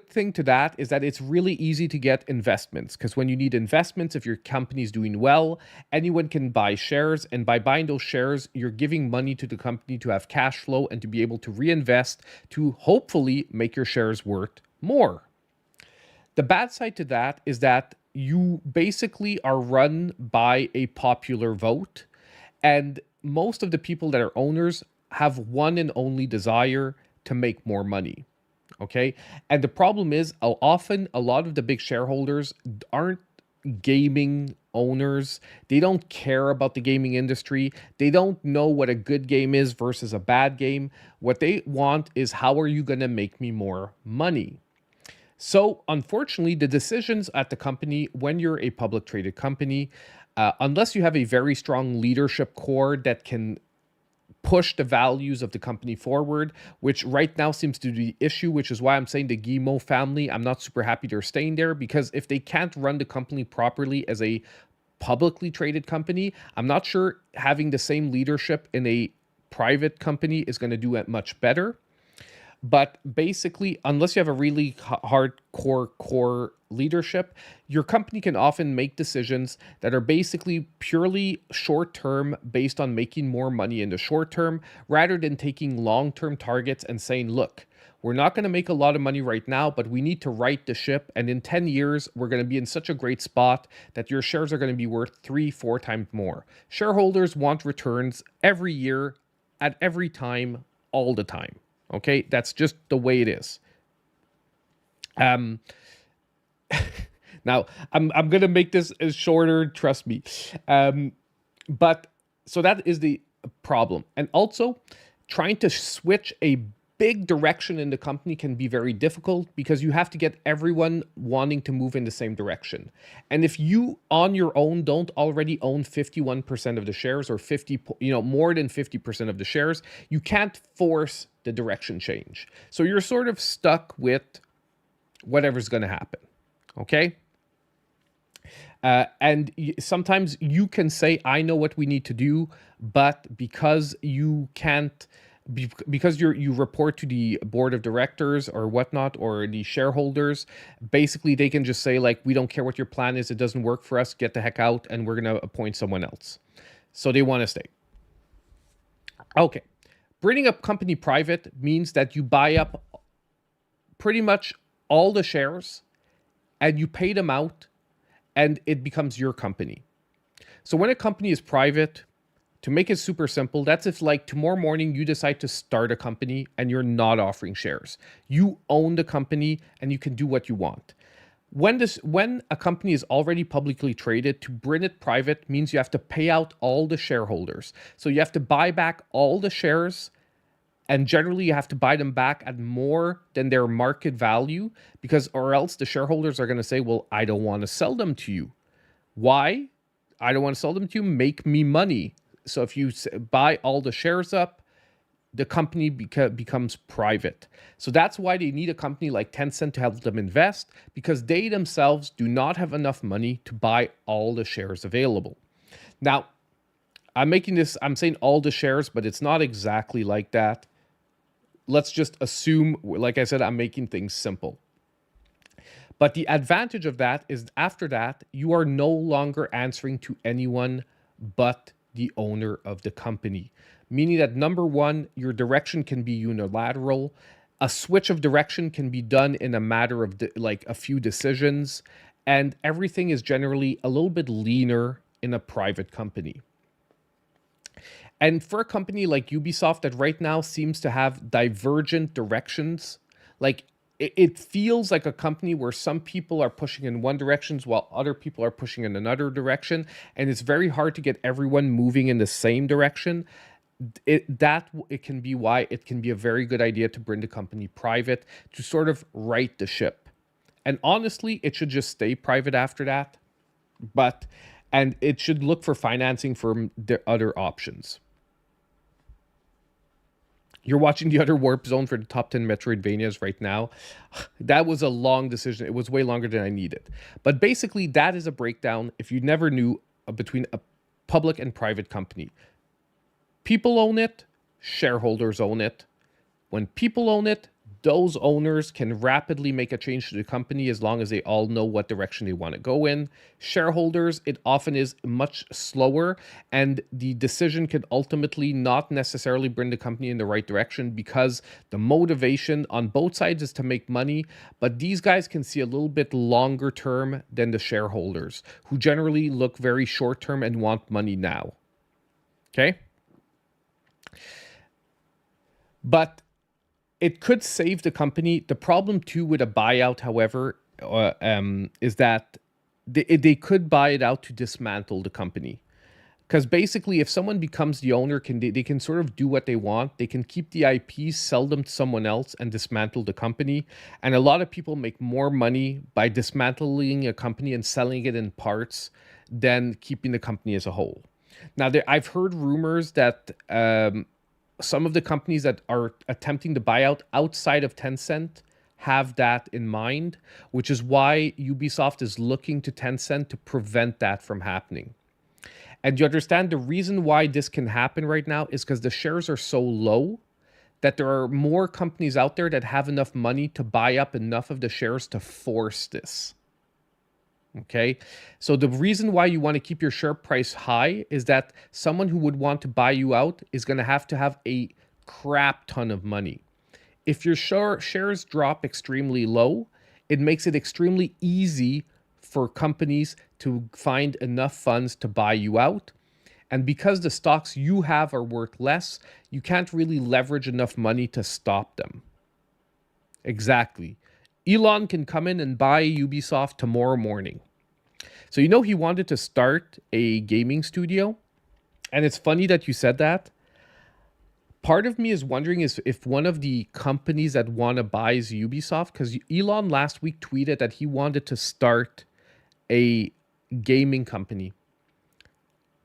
thing to that is that it's really easy to get investments, because when you need investments, if your company's doing well, anyone can buy shares, and by buying those shares, you're giving money to the company to have cash flow and to be able to reinvest to hopefully make your shares worth more. The bad side to that is that you basically are run by a popular vote, and most of the people that are owners have one and only desire to make more money. Okay. And the problem is, often a lot of the big shareholders aren't gaming owners. They don't care about the gaming industry. They don't know what a good game is versus a bad game. What they want is, how are you going to make me more money? So unfortunately, the decisions at the company, when you're a public traded company, unless you have a very strong leadership core that can push the values of the company forward, which right now seems to be the issue, which is why I'm saying the Guillemot family, I'm not super happy they're staying there, because if they can't run the company properly as a publicly traded company, I'm not sure having the same leadership in a private company is going to do it much better. But basically, unless you have a really hardcore core leadership, your company can often make decisions that are basically purely short-term, based on making more money in the short term, rather than taking long-term targets and saying, look, we're not going to make a lot of money right now, but we need to right the ship. And in 10 years, we're going to be in such a great spot that your shares are going to be worth 3-4 times more. Shareholders want returns every year, at every time, all the time. Okay, that's just the way it is. Now, I'm gonna make this shorter, trust me. But so that is the problem, and also trying to switch a big direction in the company can be very difficult, because you have to get everyone wanting to move in the same direction. And if you on your own don't already own 51% of the shares, or more than 50% of the shares, you can't force the direction change. So you're sort of stuck with whatever's going to happen. Okay. And sometimes you can say, I know what we need to do, but because you can't, because you report to the board of directors or whatnot, or the shareholders, basically they can just say, like, we don't care what your plan is, it doesn't work for us, get the heck out, and we're going to appoint someone else. So they want to stay. Okay. Bringing up company private means that you buy up pretty much all the shares and you pay them out, and it becomes your company. So when a company is private, to make it super simple, that's if, like, tomorrow morning you decide to start a company and you're not offering shares. You own the company and you can do what you want. When a company is already publicly traded, to bring it private means you have to pay out all the shareholders. So you have to buy back all the shares, and generally you have to buy them back at more than their market value, because or else the shareholders are going to say, well, I don't want to sell them to you. Why? I don't want to sell them to you. Make me money. So if you buy all the shares up, the company becomes private. So that's why they need a company like Tencent to help them invest, because they themselves do not have enough money to buy all the shares available. Now, I'm saying all the shares, but it's not exactly like that. Let's just assume, like I said, I'm making things simple. But the advantage of that is after that, you are no longer answering to anyone but the owner of the company. Meaning that number one, your direction can be unilateral. A switch of direction can be done in a matter of like a few decisions, and everything is generally a little bit leaner in a private company. And for a company like Ubisoft that right now seems to have divergent directions, like it feels like a company where some people are pushing in one direction while other people are pushing in another direction, and it's very hard to get everyone moving in the same direction. It can be why it can be a very good idea to bring the company private to sort of right the ship. And honestly, it should just stay private after that. And it should look for financing from the other options. You're watching the other Warp Zone for the top 10 Metroidvanias right now. That was a long decision. It was way longer than I needed. But basically, that is a breakdown, if you never knew, between a public and private company. People own it, shareholders own it. When people own it, those owners can rapidly make a change to the company as long as they all know what direction they want to go in. Shareholders, it often is much slower, and the decision can ultimately not necessarily bring the company in the right direction because the motivation on both sides is to make money, but these guys can see a little bit longer term than the shareholders, who generally look very short term and want money now. Okay? But it could save the company. The problem too with a buyout, however, is that they could buy it out to dismantle the company. Because basically, if someone becomes the owner, they can sort of do what they want. They can keep the IPs, sell them to someone else, and dismantle the company. And a lot of people make more money by dismantling a company and selling it in parts than keeping the company as a whole. Now, I've heard rumors that some of the companies that are attempting to buy out outside of Tencent have that in mind, which is why Ubisoft is looking to Tencent to prevent that from happening. And you understand the reason why this can happen right now is because the shares are so low that there are more companies out there that have enough money to buy up enough of the shares to force this. Okay, so the reason why you want to keep your share price high is that someone who would want to buy you out is going to have a crap ton of money. If your shares drop extremely low, it makes it extremely easy for companies to find enough funds to buy you out. And because the stocks you have are worth less, you can't really leverage enough money to stop them. Exactly. Elon can come in and buy Ubisoft tomorrow morning. So he wanted to start a gaming studio. And it's funny that you said that. Part of me is wondering if one of the companies that want to buy is Ubisoft, because Elon last week tweeted that he wanted to start a gaming company.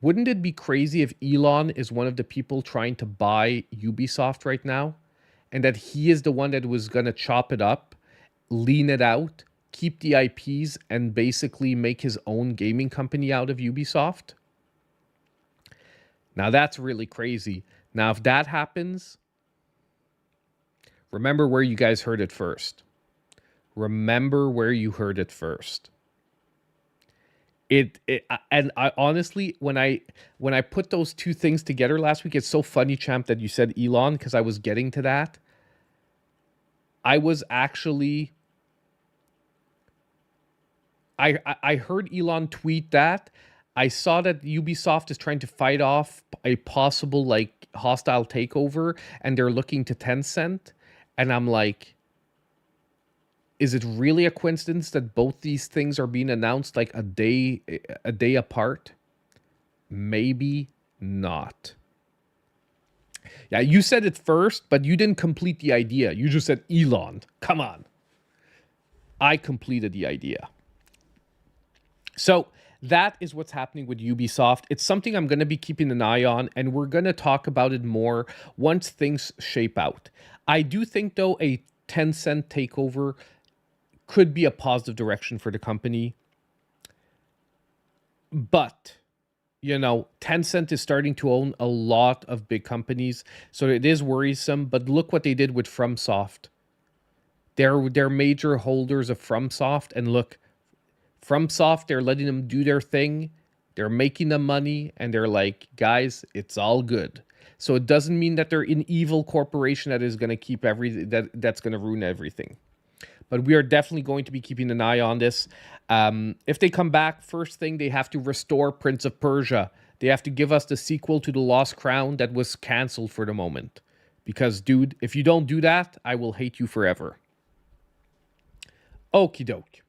Wouldn't it be crazy if Elon is one of the people trying to buy Ubisoft right now, and that he is the one that was going to chop it up, lean it out, keep the IPs, and basically make his own gaming company out of Ubisoft? Now that's really crazy. Now, if that happens, remember where you guys heard it first. Remember where you heard it first. And I honestly, when I put those two things together last week, it's so funny, Champ, that you said Elon, because I was getting to that. I was actually, I heard Elon tweet that. I saw that Ubisoft is trying to fight off a possible like hostile takeover, and they're looking to Tencent, and I'm like, is it really a coincidence that both these things are being announced like a day apart? Maybe not. Yeah, you said it first, but you didn't complete the idea. You just said Elon. Come on. I completed the idea. So that is what's happening with Ubisoft. It's something I'm going to be keeping an eye on, and we're going to talk about it more once things shape out. I do think, though, a Tencent takeover could be a positive direction for the company. But, Tencent is starting to own a lot of big companies, so it is worrisome. But look what they did with FromSoft. They're major holders of FromSoft, and look, FromSoft, they're letting them do their thing. They're making them money, and they're like, guys, it's all good. So it doesn't mean that they're an evil corporation that is going to keep that's going to ruin everything. But we are definitely going to be keeping an eye on this. If they come back, first thing, they have to restore Prince of Persia. They have to give us the sequel to The Lost Crown that was canceled for the moment. Because, dude, if you don't do that, I will hate you forever. Okie doke.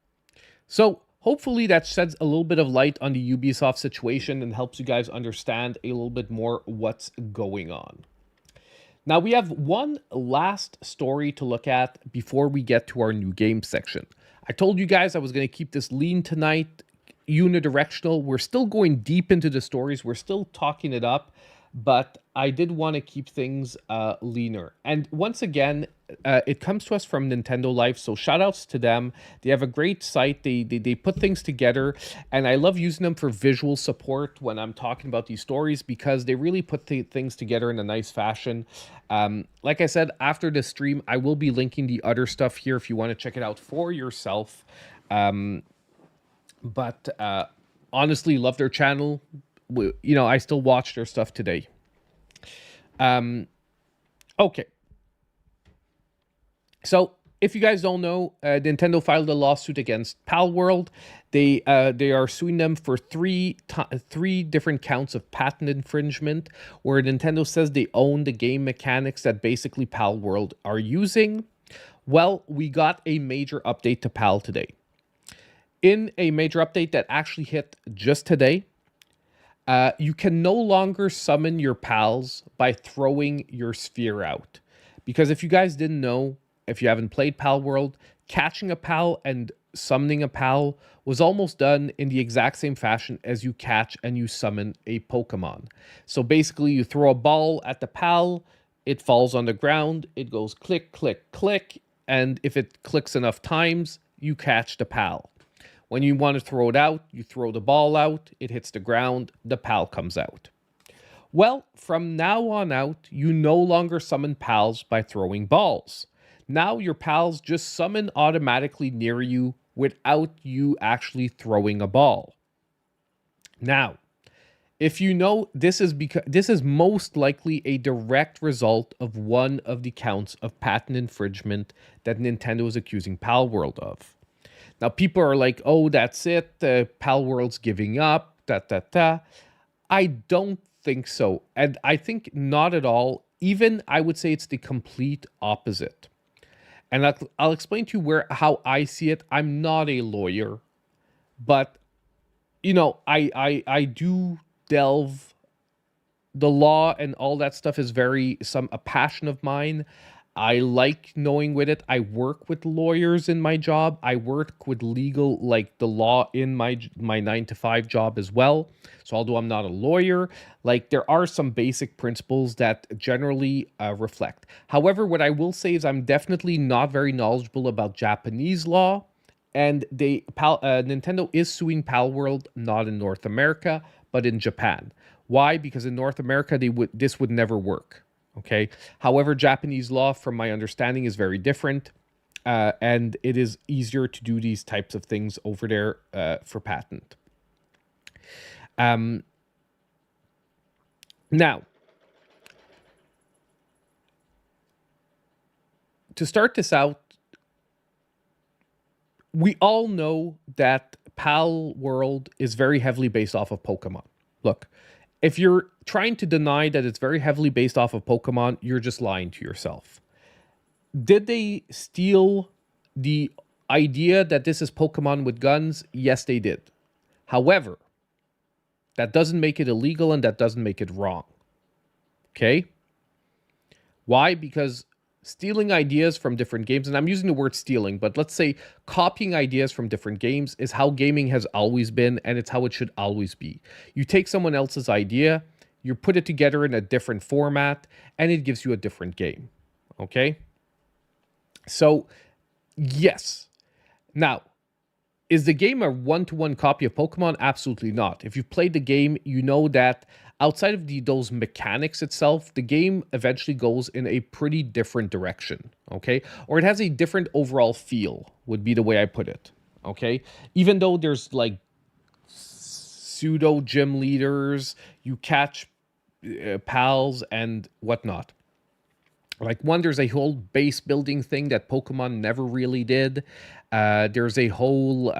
So, hopefully that sheds a little bit of light on the Ubisoft situation and helps you guys understand a little bit more what's going on. Now, we have one last story to look at before we get to our new game section. I told you guys I was going to keep this lean tonight, unidirectional. We're still going deep into the stories. We're still talking it up, but I did want to keep things leaner. And once again, it comes to us from Nintendo Life, so shout outs to them. They have a great site. They put things together, and I love using them for visual support when I'm talking about these stories because they really put things together in a nice fashion. Like I said, after the stream, I will be linking the other stuff here if you want to check it out for yourself. But honestly, love their channel. I still watch their stuff today. Okay. So, if you guys don't know, Nintendo filed a lawsuit against Palworld. They are suing them for three different counts of patent infringement, where Nintendo says they own the game mechanics that basically Palworld are using. Well, we got a major update to PAL today. In a major update that actually hit just today, you can no longer summon your pals by throwing your sphere out. Because if you guys didn't know, if you haven't played Palworld, catching a pal and summoning a pal was almost done in the exact same fashion as you catch and you summon a Pokemon. So basically, you throw a ball at the pal, it falls on the ground, it goes click, click, click, and if it clicks enough times, you catch the pal. When you want to throw it out, you throw the ball out, it hits the ground, the pal comes out. Well, from now on out, you no longer summon pals by throwing balls. Now your pals just summon automatically near you without you actually throwing a ball. Now, if you know, this is most likely a direct result of one of the counts of patent infringement that Nintendo is accusing Palworld of. Now, people are like, oh, that's it. Palworld's giving up. I don't think so. And I think not at all. Even I would say it's the complete opposite. And I'll explain to you how I see it. I'm not a lawyer, but, I do delve. The law and all that stuff is a passion of mine. I like knowing with it. I work with lawyers in my job. I work with legal, like the law in my 9-to-5 job as well. So although I'm not a lawyer, like there are some basic principles that generally reflect. However, what I will say is I'm definitely not very knowledgeable about Japanese law. And Nintendo is suing Palworld, not in North America, but in Japan. Why? Because in North America, this would never work. Okay. However, Japanese law, from my understanding, is very different, and it is easier to do these types of things over there for patent. Now, to start this out, we all know that Palworld is very heavily based off of Pokemon. Look, if you're trying to deny that it's very heavily based off of Pokemon, you're just lying to yourself. Did they steal the idea that this is Pokemon with guns? Yes, they did. However, that doesn't make it illegal and that doesn't make it wrong. Okay? Why? Because stealing ideas from different games, and I'm using the word stealing, but let's say copying ideas from different games is how gaming has always been, and it's how it should always be. You take someone else's idea, you put it together in a different format, and it gives you a different game. Okay? So, yes. Now, Is the game a one-to-one copy of Pokemon? Absolutely not. If you've played the game, you know that outside of those mechanics itself, the game eventually goes in a pretty different direction, okay? Or it has a different overall feel, would be the way I put it, okay? Even though there's like pseudo gym leaders, you catch pals and whatnot. Like one, there's a whole base building thing that Pokemon never really did. There's a whole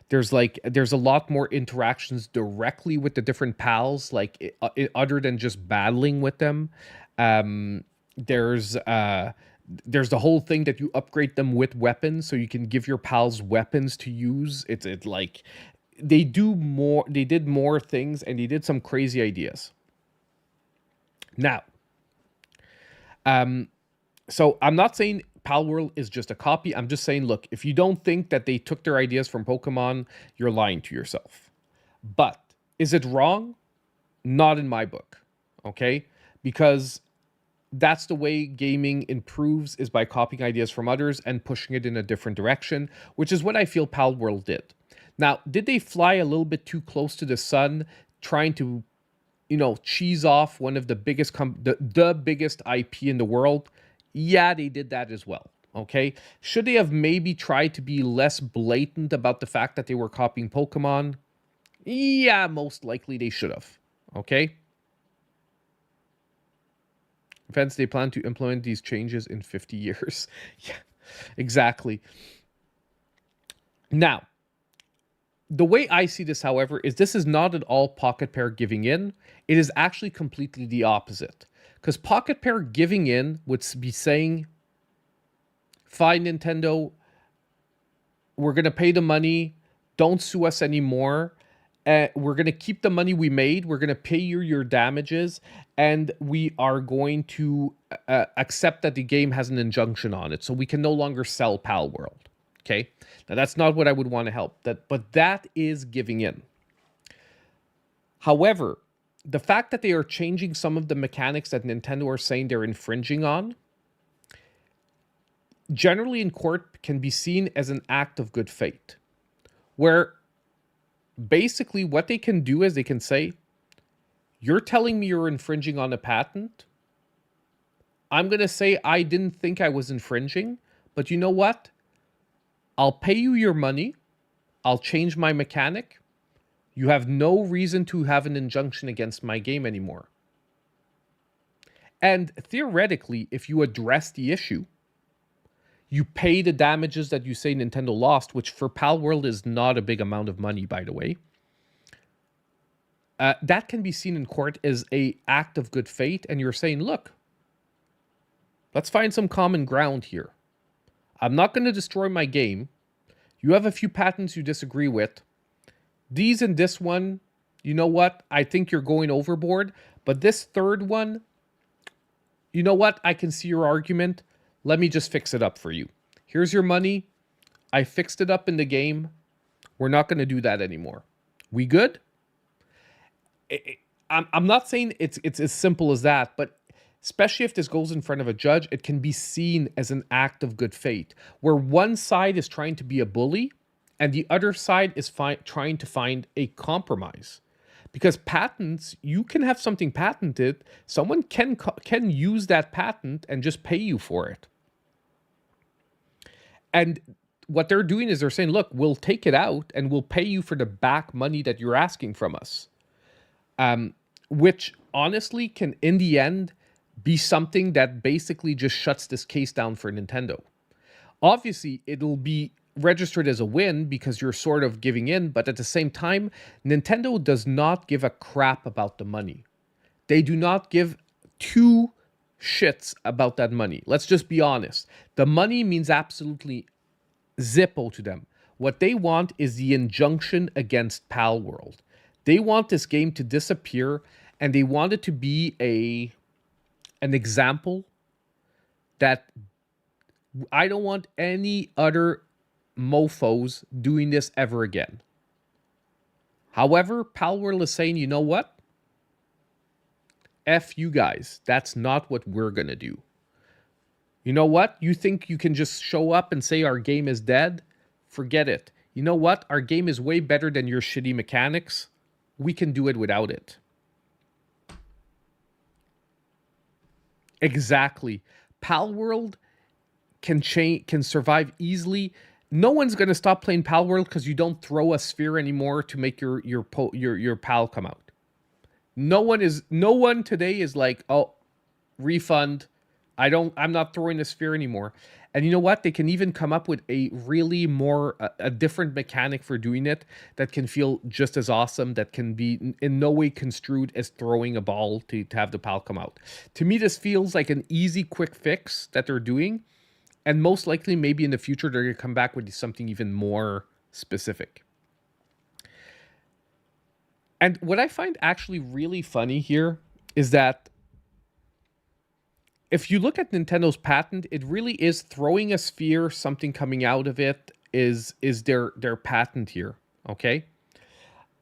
there's a lot more interactions directly with the different pals, like other than just battling with them. There's the whole thing that you upgrade them with weapons, so you can give your pals weapons to use. It's like they did more things, and they did some crazy ideas. Now, so I'm not saying Palworld is just a copy. I'm just saying, look, if you don't think that they took their ideas from Pokemon, you're lying to yourself. But is it wrong? Not in my book, okay? Because that's the way gaming improves, is by copying ideas from others and pushing it in a different direction, which is what I feel Palworld did. Now, did they fly a little bit too close to the sun, trying to, cheese off one of the biggest the biggest IP in the world? Yeah, they did that as well. Okay, should they have maybe tried to be less blatant about the fact that they were copying Pokemon? Yeah, most likely they should have. Okay. Hence, they plan to implement these changes in 50 years. Yeah, exactly. Now, the way I see this, however, is this is not at all Pocket Pair giving in. It is actually completely the opposite. Because Pocket Pair giving in would be saying, fine, Nintendo, we're going to pay the money. Don't sue us anymore. We're going to keep the money we made. We're going to pay you your damages. And we are going to accept that the game has an injunction on it. So we can no longer sell Palworld. Okay? Now, that's not what I would want to help. But that is giving in. However, the fact that they are changing some of the mechanics that Nintendo are saying they're infringing on, generally in court can be seen as an act of good faith, where basically what they can do is they can say, you're telling me you're infringing on a patent. I'm going to say I didn't think I was infringing, but you know what? I'll pay you your money. I'll change my mechanic. You have no reason to have an injunction against my game anymore. And theoretically, if you address the issue, you pay the damages that you say Nintendo lost, which for Palworld is not a big amount of money, by the way. That can be seen in court as an act of good faith, and you're saying, look, let's find some common ground here. I'm not going to destroy my game. You have a few patents you disagree with. These and this one, you know what? I think you're going overboard. But this third one, you know what? I can see your argument. Let me just fix it up for you. Here's your money. I fixed it up in the game. We're not going to do that anymore. We good? I'm not saying it's as simple as that, but especially if this goes in front of a judge, it can be seen as an act of good faith, where one side is trying to be a bully and the other side is trying to find a compromise. Because patents, you can have something patented, someone can use that patent and just pay you for it. And what they're doing is they're saying, look, we'll take it out and we'll pay you for the back money that you're asking from us. Which honestly can, in the end, be something that basically just shuts this case down for Nintendo. Obviously, it'll be registered as a win because you're sort of giving in, but at the same time, Nintendo does not give a crap about the money. They do not give two shits about that money. Let's just be honest. The money means absolutely zippo to them. What they want is the injunction against Palworld. They want this game to disappear, and they want it to be an example that I don't want any other mofos doing this ever again. However, Palworld is saying, you know what? F you guys. That's not what we're going to do. You know what? You think you can just show up and say our game is dead? Forget it. you know what? Our game is way better than your shitty mechanics. We can do it without it. Exactly. Palworld can survive easily. No one's going to stop playing Palworld because you don't throw a sphere anymore to make your pal come out. No one today is like, "Oh, refund. I'm not throwing a sphere anymore." And you know what? They can even come up with a really more a different mechanic for doing it that can feel just as awesome, that can be in no way construed as throwing a ball to have the pal come out. To me, this feels like an easy, quick fix that they're doing. And most likely, maybe in the future, they're going to come back with something even more specific. And what I find actually really funny here is that if you look at Nintendo's patent, it really is throwing a sphere, something coming out of it is their patent here, okay?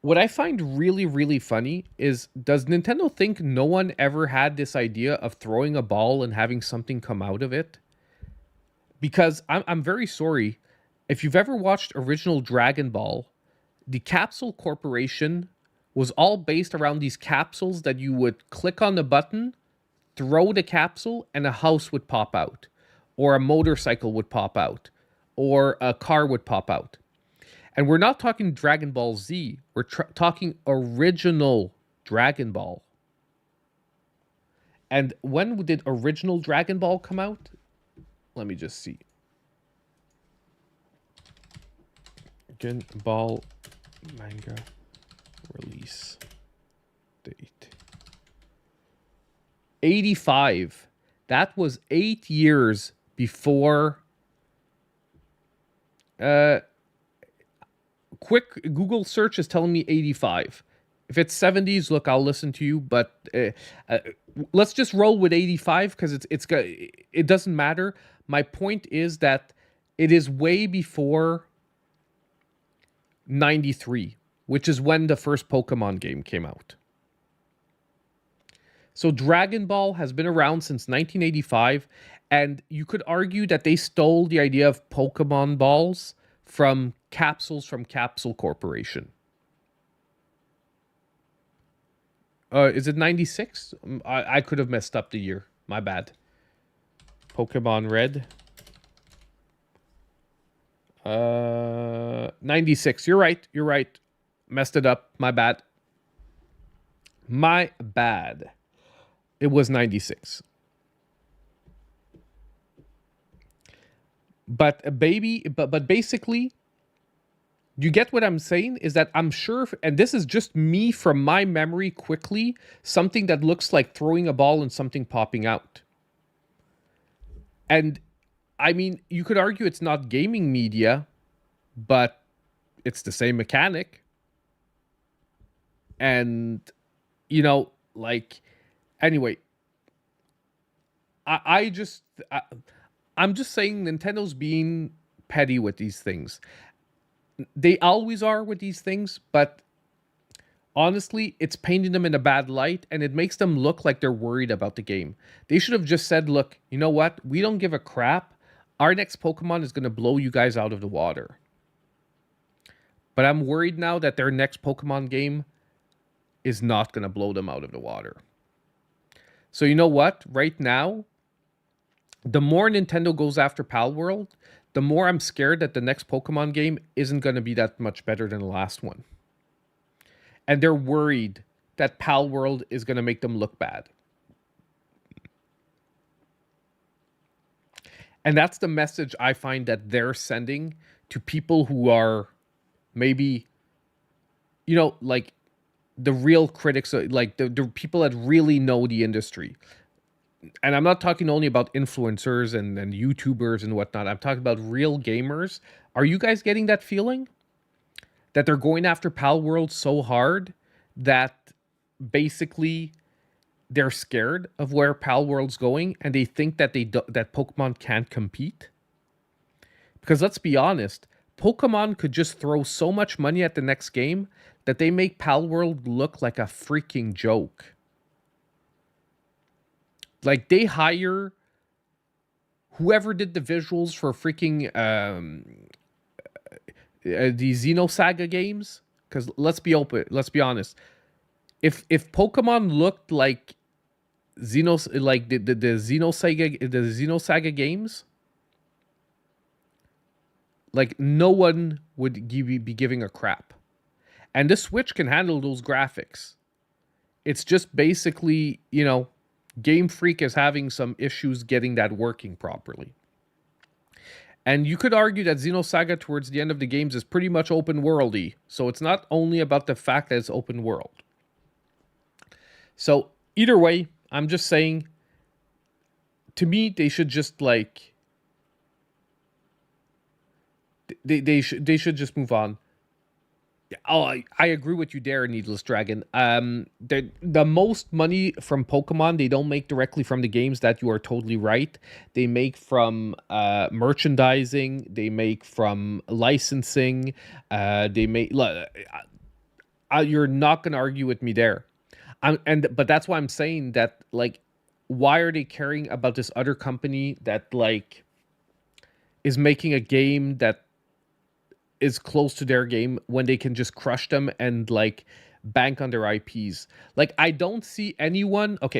What I find really, really funny is, does Nintendo think no one ever had this idea of throwing a ball and having something come out of it? Because I'm very sorry, if you've ever watched original Dragon Ball, the Capsule Corporation was all based around these capsules that you would click on the button, throw the capsule, and a house would pop out, or a motorcycle would pop out, or a car would pop out. And we're not talking Dragon Ball Z. We're talking original Dragon Ball. And when did original Dragon Ball come out? Let me just see. Dragon Ball manga release date. 85. That was 8 years before. Quick Google search is telling me 85. If it's 70s, look, I'll listen to you. But let's just roll with 85 because it doesn't matter. My point is that it is way before 93, which is when the first Pokemon game came out. So Dragon Ball has been around since 1985, and you could argue that they stole the idea of Pokemon balls from capsules from Capsule Corporation. Is it 96? I could have messed up the year. My bad. Pokemon Red. 96. You're right. You're right. Messed it up. My bad. My bad. It was 96. But basically, you get what I'm saying is that I'm sure, and this is just me from my memory quickly, something that looks like throwing a ball and something popping out. And I mean, you could argue it's not gaming media, but it's the same mechanic. And, like, anyway, I'm just saying Nintendo's being petty with these things. They always are with these things, but honestly, it's painting them in a bad light, and it makes them look like they're worried about the game. They should have just said, look, you know what? We don't give a crap. Our next Pokemon is going to blow you guys out of the water. But I'm worried now that their next Pokemon game is not going to blow them out of the water. So you know what? Right now, the more Nintendo goes after Palworld, the more I'm scared that the next Pokemon game isn't going to be that much better than the last one. And they're worried that Palworld is going to make them look bad. And that's the message I find that they're sending to people who are maybe, like the real critics, like the people that really know the industry. And I'm not talking only about influencers and YouTubers and whatnot. I'm talking about real gamers. Are you guys getting that feeling? That they're going after Palworld so hard that basically they're scared of where Palworld's going and they think that that Pokemon can't compete? Because let's be honest, Pokemon could just throw so much money at the next game that they make Palworld look like a freaking joke. Like, they hire whoever did the visuals for freaking the Xenosaga games. Because let's be honest. If Pokemon looked like like the Xenosaga games, like no one would be giving a crap. And the Switch can handle those graphics. It's just basically, Game Freak is having some issues getting that working properly. And you could argue that Xenosaga towards the end of the games is pretty much open worldy. So it's not only about the fact that it's open world. So either way, I'm just saying, to me, they should just like they should just move on. Oh, I agree with you there, Needless Dragon. The most money from Pokemon they don't make directly from the games. That you are totally right. They make from merchandising. They make from licensing. They make. You're not gonna argue with me there. But that's why I'm saying that, like, why are they caring about this other company that like is making a game that is close to their game when they can just crush them and like bank on their IPs? Like, I don't see anyone who's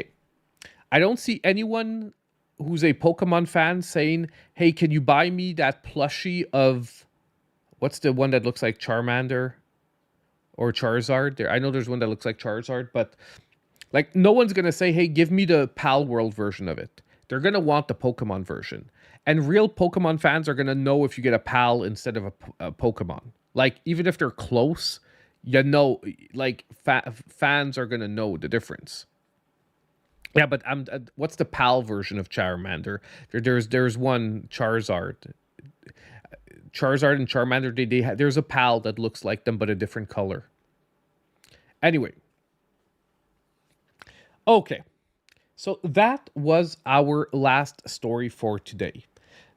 a Pokemon fan saying, hey, can you buy me that plushie of what's the one that looks like Charmander or Charizard? I know there's one that looks like Charizard, but like no one's gonna say, hey, give me the Palworld version of it. They're gonna want the Pokemon version. And real Pokemon fans are going to know if you get a PAL instead of a Pokemon. Like, even if they're close, like, fans are going to know the difference. Yeah, but what's the PAL version of Charmander? There's one Charizard. Charizard and Charmander, there's a PAL that looks like them, but a different color. Anyway. Okay. So that was our last story for today.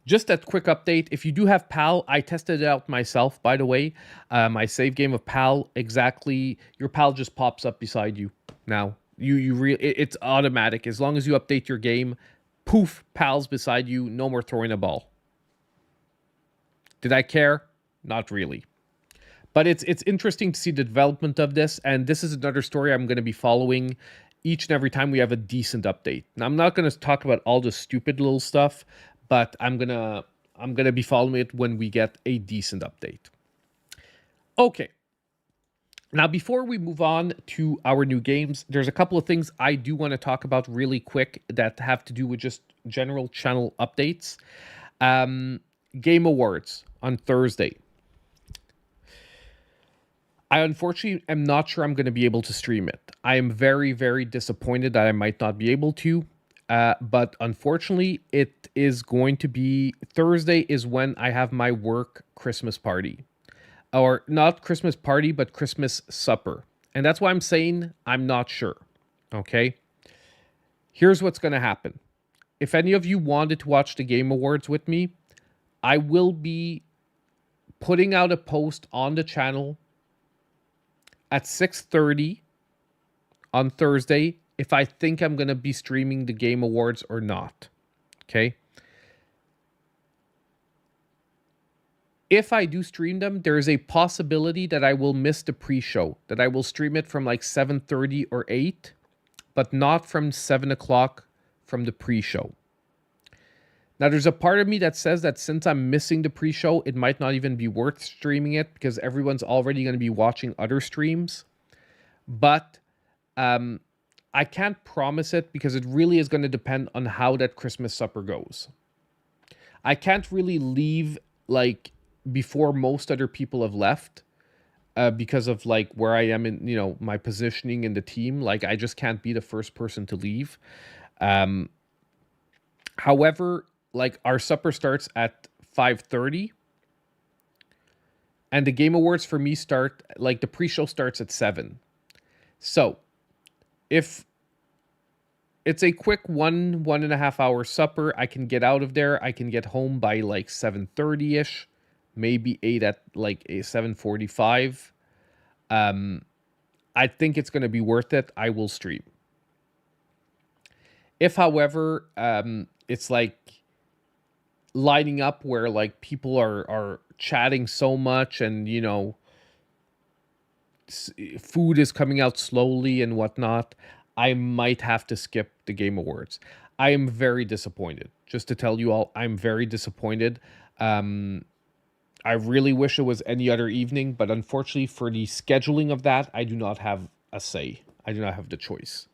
Just a quick update. If you do have PAL, I tested it out myself, by the way. My save game of PAL, exactly. Your PAL just pops up beside you now. It's automatic. As long as you update your game, poof, PAL's beside you. No more throwing a ball. Did I care? Not really. But it's interesting to see the development of this. And this is another story I'm going to be following each and every time we have a decent update. Now, I'm not going to talk about all the stupid little stuff, but I'm gonna be following it when we get a decent update. Okay. Now, before we move on to our new games, there's a couple of things I do want to talk about really quick that have to do with just general channel updates. Game Awards on Thursday. I unfortunately am not sure I'm going to be able to stream it. I am very, very disappointed that I might not be able to. But unfortunately, it is going to be Thursday is when I have my work Christmas party. Or not Christmas party, but Christmas supper. And that's why I'm saying I'm not sure. Okay? Here's what's going to happen. If any of you wanted to watch the Game Awards with me, I will be putting out a post on the channel at 6:30 on Thursday if I think I'm going to be streaming the Game Awards or not. Okay? If I do stream them, there is a possibility that I will miss the pre-show, that I will stream it from like 7:30 or 8, but not from 7 o'clock from the pre-show. Now, there's a part of me that says that since I'm missing the pre-show, it might not even be worth streaming it because everyone's already going to be watching other streams. But I can't promise it because it really is going to depend on how that Christmas supper goes. I can't really leave like before most other people have left because of like where I am in, my positioning in the team. Like, I just can't be the first person to leave. However, like, our supper starts at 5:30 and the Game Awards for me start, like, the pre-show starts at 7. So if it's a quick 1.5 hour supper, I can get out of there. I can get home by like 7:30ish, maybe 8 at like 7:45. I think it's going to be worth it. I will stream. If, however, it's like lining up where like people are chatting so much, and you know, food is coming out slowly and whatnot, I might have to skip the Game Awards. I am very disappointed. Just to tell you all, I'm very disappointed. I really wish it was any other evening, but unfortunately for the scheduling of that, I do not have a say. I do not have the choice.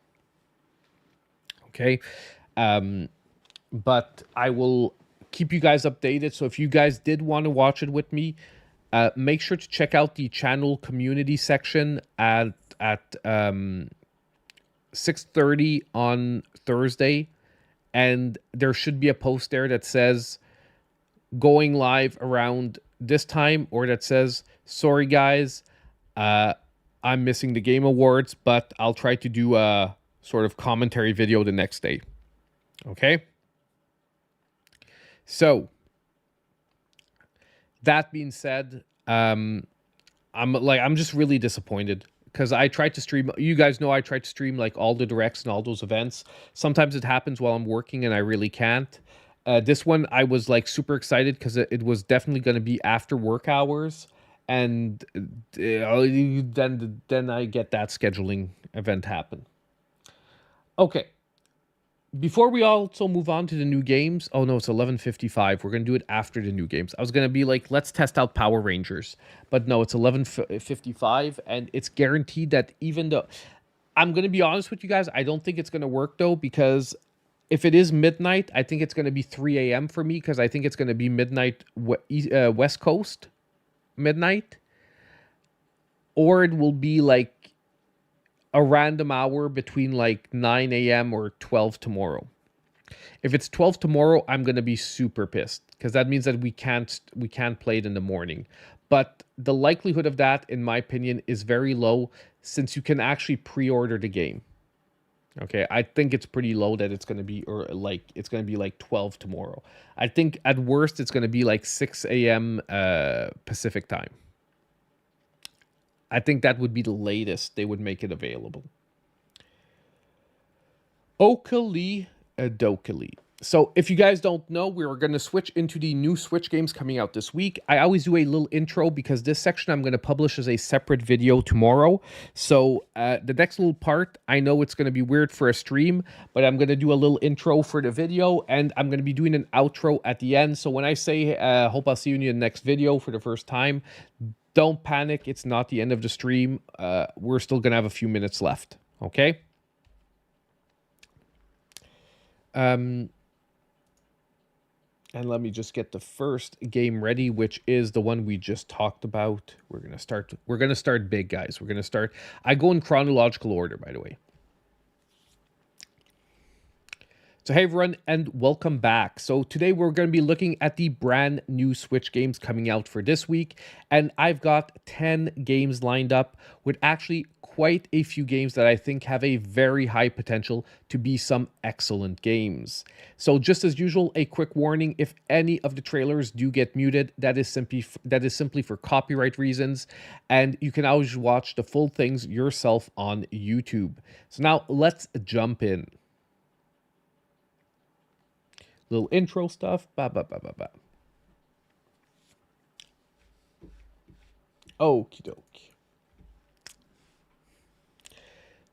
Okay. But I will keep you guys updated. So if you guys did want to watch it with me, make sure to check out the channel community section at 6:30 on Thursday, and there should be a post there that says going live around this time, or that says, sorry guys, I'm missing the Game Awards, but I'll try to do a sort of commentary video the next day. Okay? So, that being said, I'm just really disappointed because I tried to stream. You guys know I tried to stream like all the directs and all those events. Sometimes it happens while I'm working and I really can't. This one I was like super excited because it was definitely going to be after work hours, and then I get that scheduling event happen. Okay. Before we also move on to the new games, oh no, it's 11:55. We're going to do it after the new games. I was going to be like, let's test out Power Rangers. But no, it's 11:55, and it's guaranteed that even though... I'm going to be honest with you guys, I don't think it's going to work though, because if it is midnight, I think it's going to be 3 a.m. for me, because I think it's going to be midnight West Coast midnight. Or it will be like a random hour between like 9 a.m. or 12 tomorrow. If it's 12 tomorrow, I'm going to be super pissed, because that means that we can't play it in the morning. But the likelihood of that, in my opinion, is very low, since you can actually pre-order the game. Okay, I think it's pretty low that it's going to be, or like it's going to be like 12 tomorrow. I think at worst it's going to be like 6 a.m. Pacific time. I think that would be the latest they would make it available. Oakley Dokely. So if you guys don't know, we're going to switch into the new Switch games coming out this week. I always do a little intro because this section I'm going to publish as a separate video tomorrow. So the next little part, I know it's going to be weird for a stream, but I'm going to do a little intro for the video, and I'm going to be doing an outro at the end. So when I say, hope I'll see you in the next video for the first time, don't panic. It's not the end of the stream. We're still going to have a few minutes left. Okay? And let me just get the first game ready, which is the one we just talked about. We're going to start big, guys. I go in chronological order, by the way. So hey everyone, and welcome back. So today we're going to be looking at the brand new Switch games coming out for this week, and I've got 10 games lined up with actually quite a few games that I think have a very high potential to be some excellent games. So just as usual, a quick warning: if any of the trailers do get muted, that is simply for copyright reasons, and you can always watch the full things yourself on YouTube. So now let's jump in. Little intro stuff. Okie doke.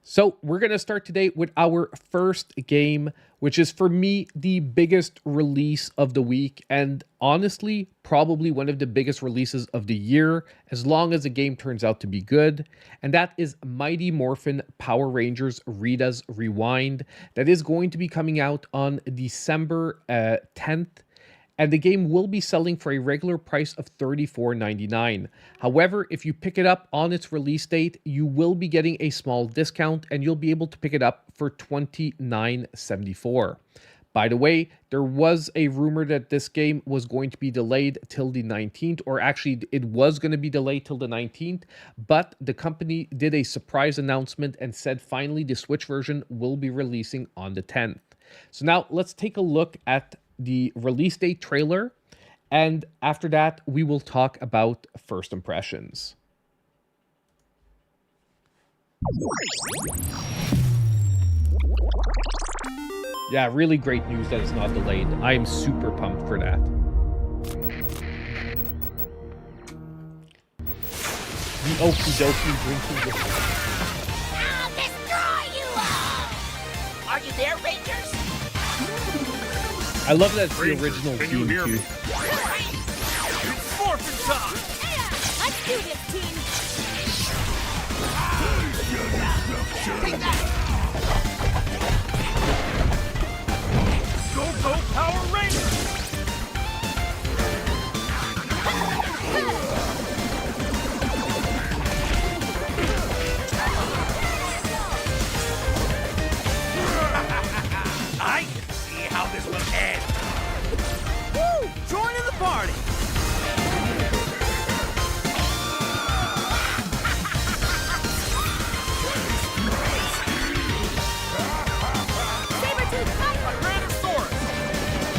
So we're going to start today with our first game, which is for me the biggest release of the week, and honestly probably one of the biggest releases of the year, as long as the game turns out to be good, and that is Mighty Morphin Power Rangers Rita's Rewind. That is going to be coming out on December 10th. And the game will be selling for a regular price of $34.99. However, if you pick it up on its release date, you will be getting a small discount, and you'll be able to pick it up for $29.74. By the way, there was a rumor that this game was going to be delayed till the 19th, or actually it was going to be delayed till the 19th, but the company did a surprise announcement and said finally the Switch version will be releasing on the 10th. So now let's take a look at the release date trailer, and after that we will talk about first impressions. Yeah, really great news that it's not delayed. I am super pumped for that. The okie dokie drinking. I'll destroy you all! Are you there, Rangers? I love that it's the Rangers, original can you theme hear too. me? It's forfeit time! Yeah, let's do this, team! Take that! Go Power Rangers! I can see how this will end. Woo! Joining the party!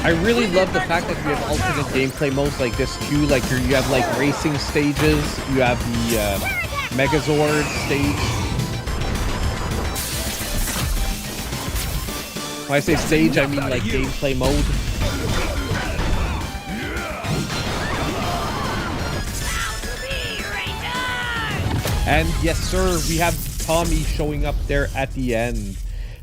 I really love the fact that we have alternate gameplay modes like this too. Like here you have like racing stages, you have the Megazord stage. When I say stage, I mean like gameplay mode. And yes sir, we have Tommy showing up there at the end.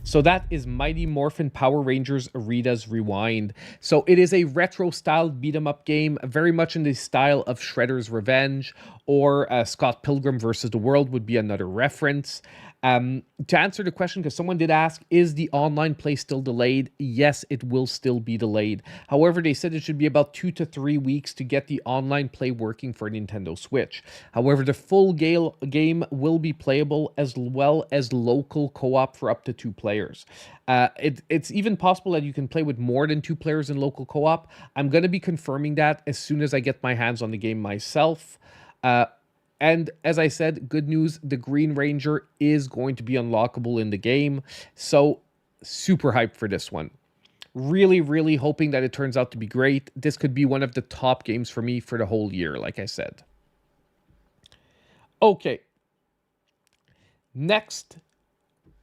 So that is Mighty Morphin Power Rangers Rita's Rewind. So it is a retro-styled beat-em-up game, very much in the style of Shredder's Revenge, or Scott Pilgrim vs. the World would be another reference. To answer the question, because someone did ask, is the online play still delayed? Yes, it will still be delayed. However, they said it should be about 2 to 3 weeks to get the online play working for Nintendo Switch. However, the full game will be playable as well as local co-op for up to 2 players. It's even possible that you can play with more than 2 players in local co-op. I'm going to be confirming that as soon as I get my hands on the game myself. And as I said, good news, the Green Ranger is going to be unlockable in the game. So super hyped for this one. Really, really hoping that it turns out to be great. This could be one of the top games for me for the whole year, like I said. Okay. Next,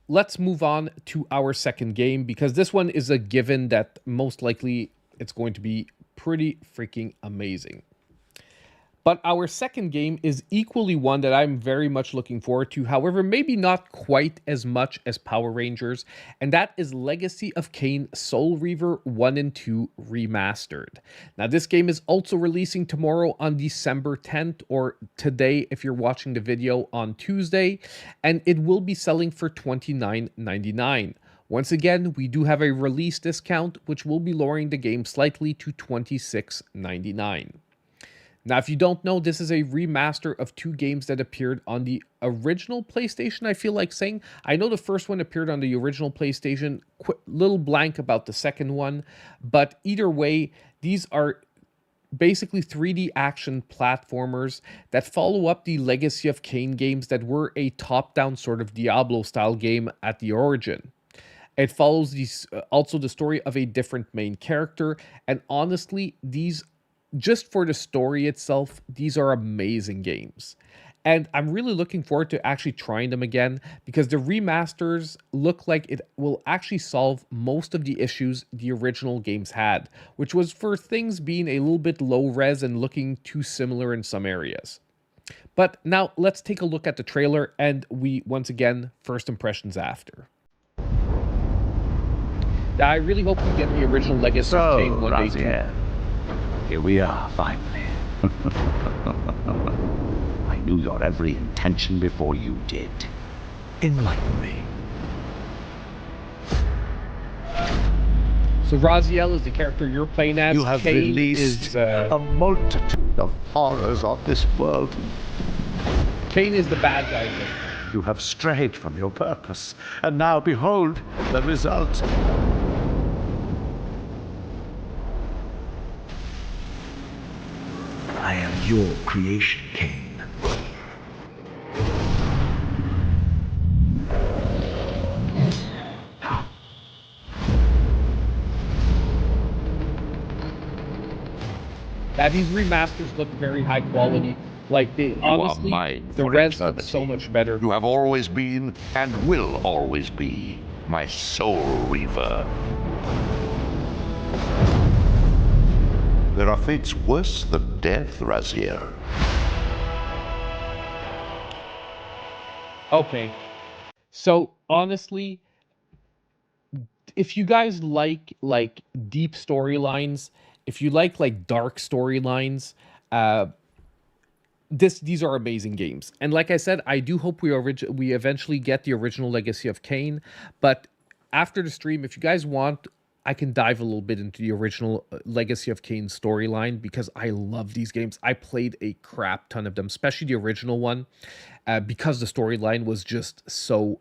let's move on to our second game, because this one is a given that most likely it's going to be pretty freaking amazing. But our second game is equally one that I'm very much looking forward to, however, maybe not quite as much as Power Rangers, and that is Legacy of Kain Soul Reaver 1 and 2 Remastered. Now, this game is also releasing tomorrow on December 10th, or today if you're watching the video on Tuesday, and it will be selling for $29.99. Once again, we do have a release discount, which will be lowering the game slightly to $26.99. Now, if you don't know, this is a remaster of 2 games that appeared on the original PlayStation, I feel like saying. I know the first one appeared on the original PlayStation, little blank about the second one, but either way, these are basically 3D action platformers that follow up the Legacy of Kain games that were a top-down sort of Diablo-style game at the origin. It follows also the story of a different main character, and honestly, just for the story itself, these are amazing games. And I'm really looking forward to actually trying them again, because the remasters look like it will actually solve most of the issues the original games had, which was for things being a little bit low res and looking too similar in some areas. But now let's take a look at the trailer, and once again, first impressions after. I really hope we get the original Legacy of Kain one day too. Here we are, finally. I knew your every intention before you did. Enlighten me. So Raziel is the character you're playing as. You have Kain released a multitude of horrors of this world. Kain is the bad guy here. You have strayed from your purpose, and now behold the result. I am your creation, Kain. That these remasters look very high quality. Like honestly, the res looks so much better. You have always been and will always be my soul reaver. There are fates worse than death, Razier. Okay. So honestly, if you guys like deep storylines, if you like dark storylines, uh these are amazing games. And like I said, I do hope we eventually get the original Legacy of Kain. But after the stream, if you guys want, I can dive a little bit into the original Legacy of Kain storyline because I love these games. I played a crap ton of them, especially the original one, because the storyline was just so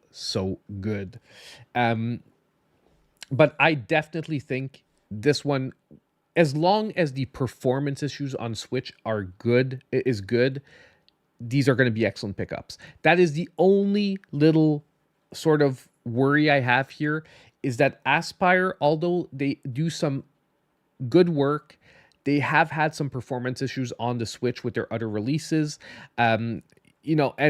good. But I definitely think this one, as long as the performance issues on Switch are good, these are going to be excellent pickups. That is the only little sort of worry I have here, is that Aspire, although they do some good work, they have had some performance issues on the Switch with their other releases. And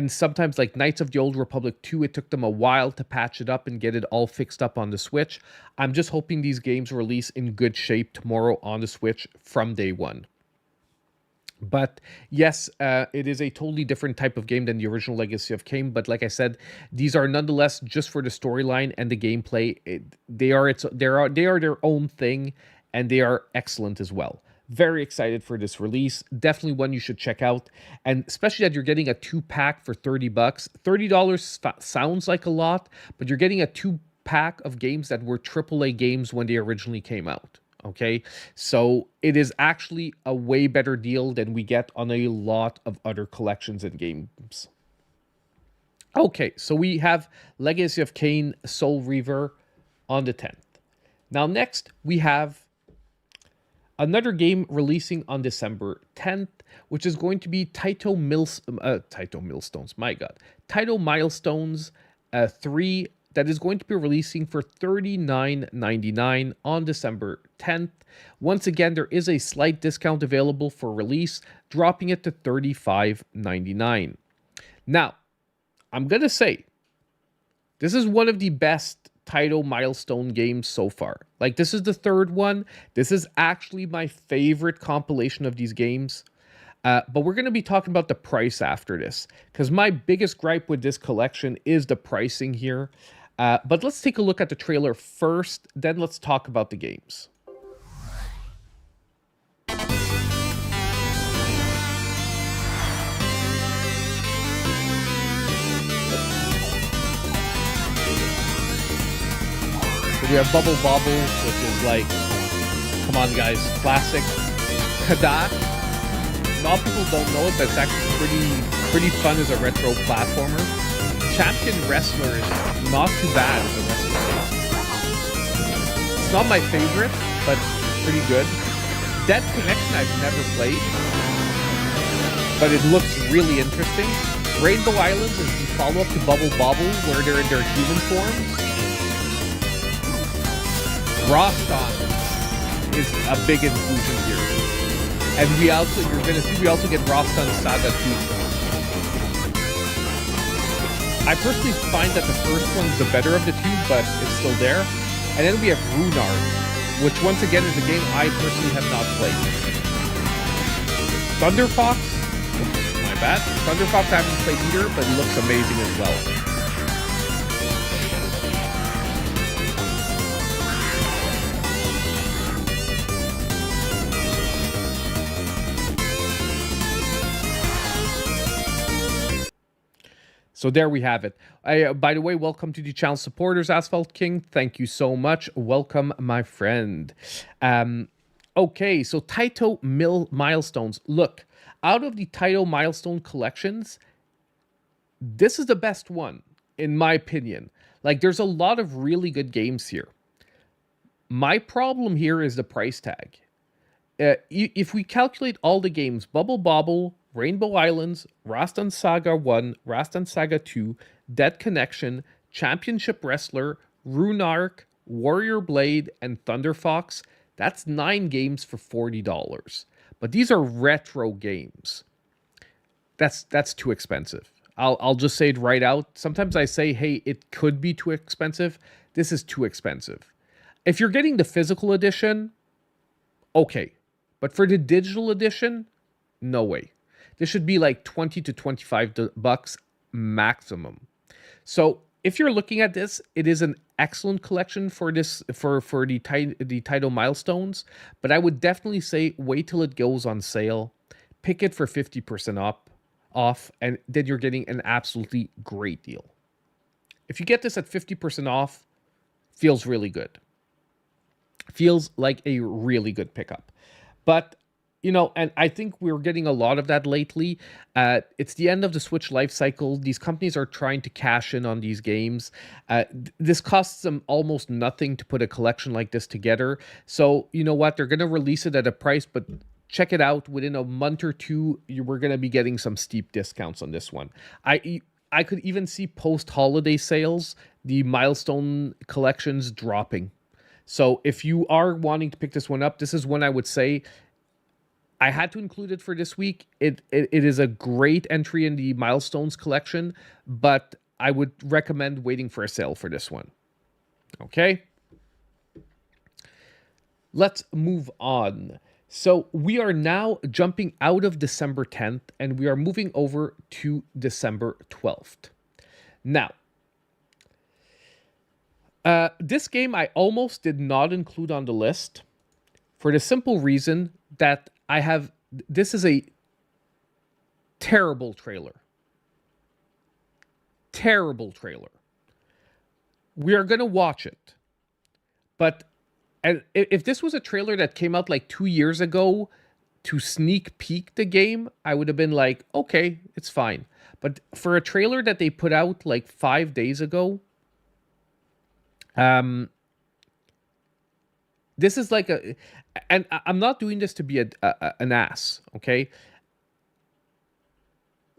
sometimes like Knights of the Old Republic 2, it took them a while to patch it up and get it all fixed up on the Switch. I'm just hoping these games release in good shape tomorrow on the Switch from day one. But yes, it is a totally different type of game than the original Legacy of Kain. But like I said, these are nonetheless, just for the storyline and the gameplay, they are their own thing, and they are excellent as well. Very excited for this release. Definitely one you should check out. And especially that you're getting a 2-pack for $30. $30 sounds like a lot, but you're getting a 2-pack of games that were AAA games when they originally came out. Okay, so it is actually a way better deal than we get on a lot of other collections and games. Okay, so we have Legacy of Kain Soul Reaver on the 10th. Now next, we have another game releasing on December 10th, which is going to be Taito Milestones 3, that is going to be releasing for $39.99 on December 10th. Once again, there is a slight discount available for release, dropping it to $35.99. Now, I'm going to say, this is one of the best Taito Milestone games so far. Like, this is the third one. This is actually my favorite compilation of these games. But we're going to be talking about the price after this, because my biggest gripe with this collection is the pricing here. But let's take a look at the trailer first, then let's talk about the games. So we have Bubble Bobble, which is like, come on guys, classic. Kadak. A lot of people don't know it, but it's actually pretty fun as a retro platformer. Champion Wrestler is not too bad as a wrestling game. It's not my favorite, but pretty good. Dead Connection I've never played, but it looks really interesting. Rainbow Islands is the follow-up to Bubble Bobble, where they're in their human forms. Roston is a big inclusion here. And we also get Roston Saga 2. I personally find that the first one's the better of the two, but it's still there. And then we have Runar, which once again is a game I personally have not played. Thunder Fox? Oops, my bad. Thunder Fox I haven't played either, but it looks amazing as well. So there we have it. By the way, welcome to the channel supporters, Asphalt King. Thank you so much. Welcome, my friend. Okay, so Taito Milestones. Look, out of the Taito Milestone collections, this is the best one, in my opinion. Like, there's a lot of really good games here. My problem here is the price tag. If we calculate all the games, Bubble Bobble, Rainbow Islands, Rastan Saga 1, Rastan Saga 2, Dead Connection, Championship Wrestler, Runark, Warrior Blade, and Thunder Fox, that's 9 games for $40. But these are retro games. That's too expensive. I'll just say it right out. Sometimes I say, hey, it could be too expensive. This is too expensive. If you're getting the physical edition, okay. But for the digital edition, no way. This should be like 20 to 25 bucks maximum. So if you're looking at this, it is an excellent collection for this for the title milestones. But I would definitely say wait till it goes on sale, pick it for 50% off, and then you're getting an absolutely great deal. If you get this at 50% off, feels really good. Feels like a really good pickup. But, you know, and I think we're getting a lot of that lately. It's the end of the Switch life cycle. These companies are trying to cash in on these games. This costs them almost nothing to put a collection like this together. So, you know what? They're going to release it at a price, but check it out. Within a month or two, we're going to be getting some steep discounts on this one. I could even see post-holiday sales, the milestone collections dropping. So if you are wanting to pick this one up, this is one I would say I had to include it for this week. It is a great entry in the milestones collection, but I would recommend waiting for a sale for this one. Okay. Let's move on. So we are now jumping out of December 10th and we are moving over to December 12th. Now, this game I almost did not include on the list for the simple reason that this is a terrible trailer. Terrible trailer. We are going to watch it. But and if this was a trailer that came out like 2 years ago to sneak peek the game, I would have been like, okay, it's fine. But for a trailer that they put out like 5 days ago, this is like and I'm not doing this to be an ass, okay?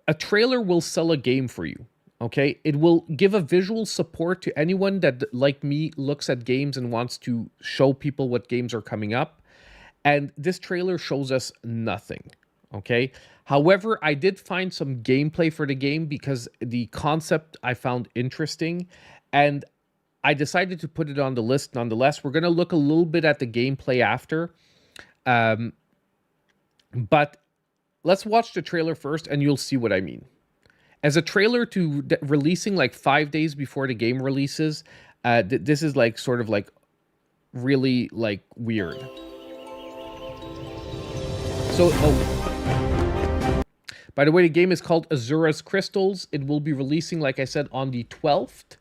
A trailer will sell a game for you. Okay, it will give a visual support to anyone that, like me, looks at games and wants to show people what games are coming up. And this trailer shows us nothing. Okay, however, I did find some gameplay for the game because the concept I found interesting, and I decided to put it on the list nonetheless. We're going to look a little bit at the gameplay after, but let's watch the trailer first, and you'll see what I mean. As a trailer to releasing like 5 days before the game releases, this is like sort of like really like weird. So, by the way, the game is called Azura's Crystals. It will be releasing, like I said, on the 12th,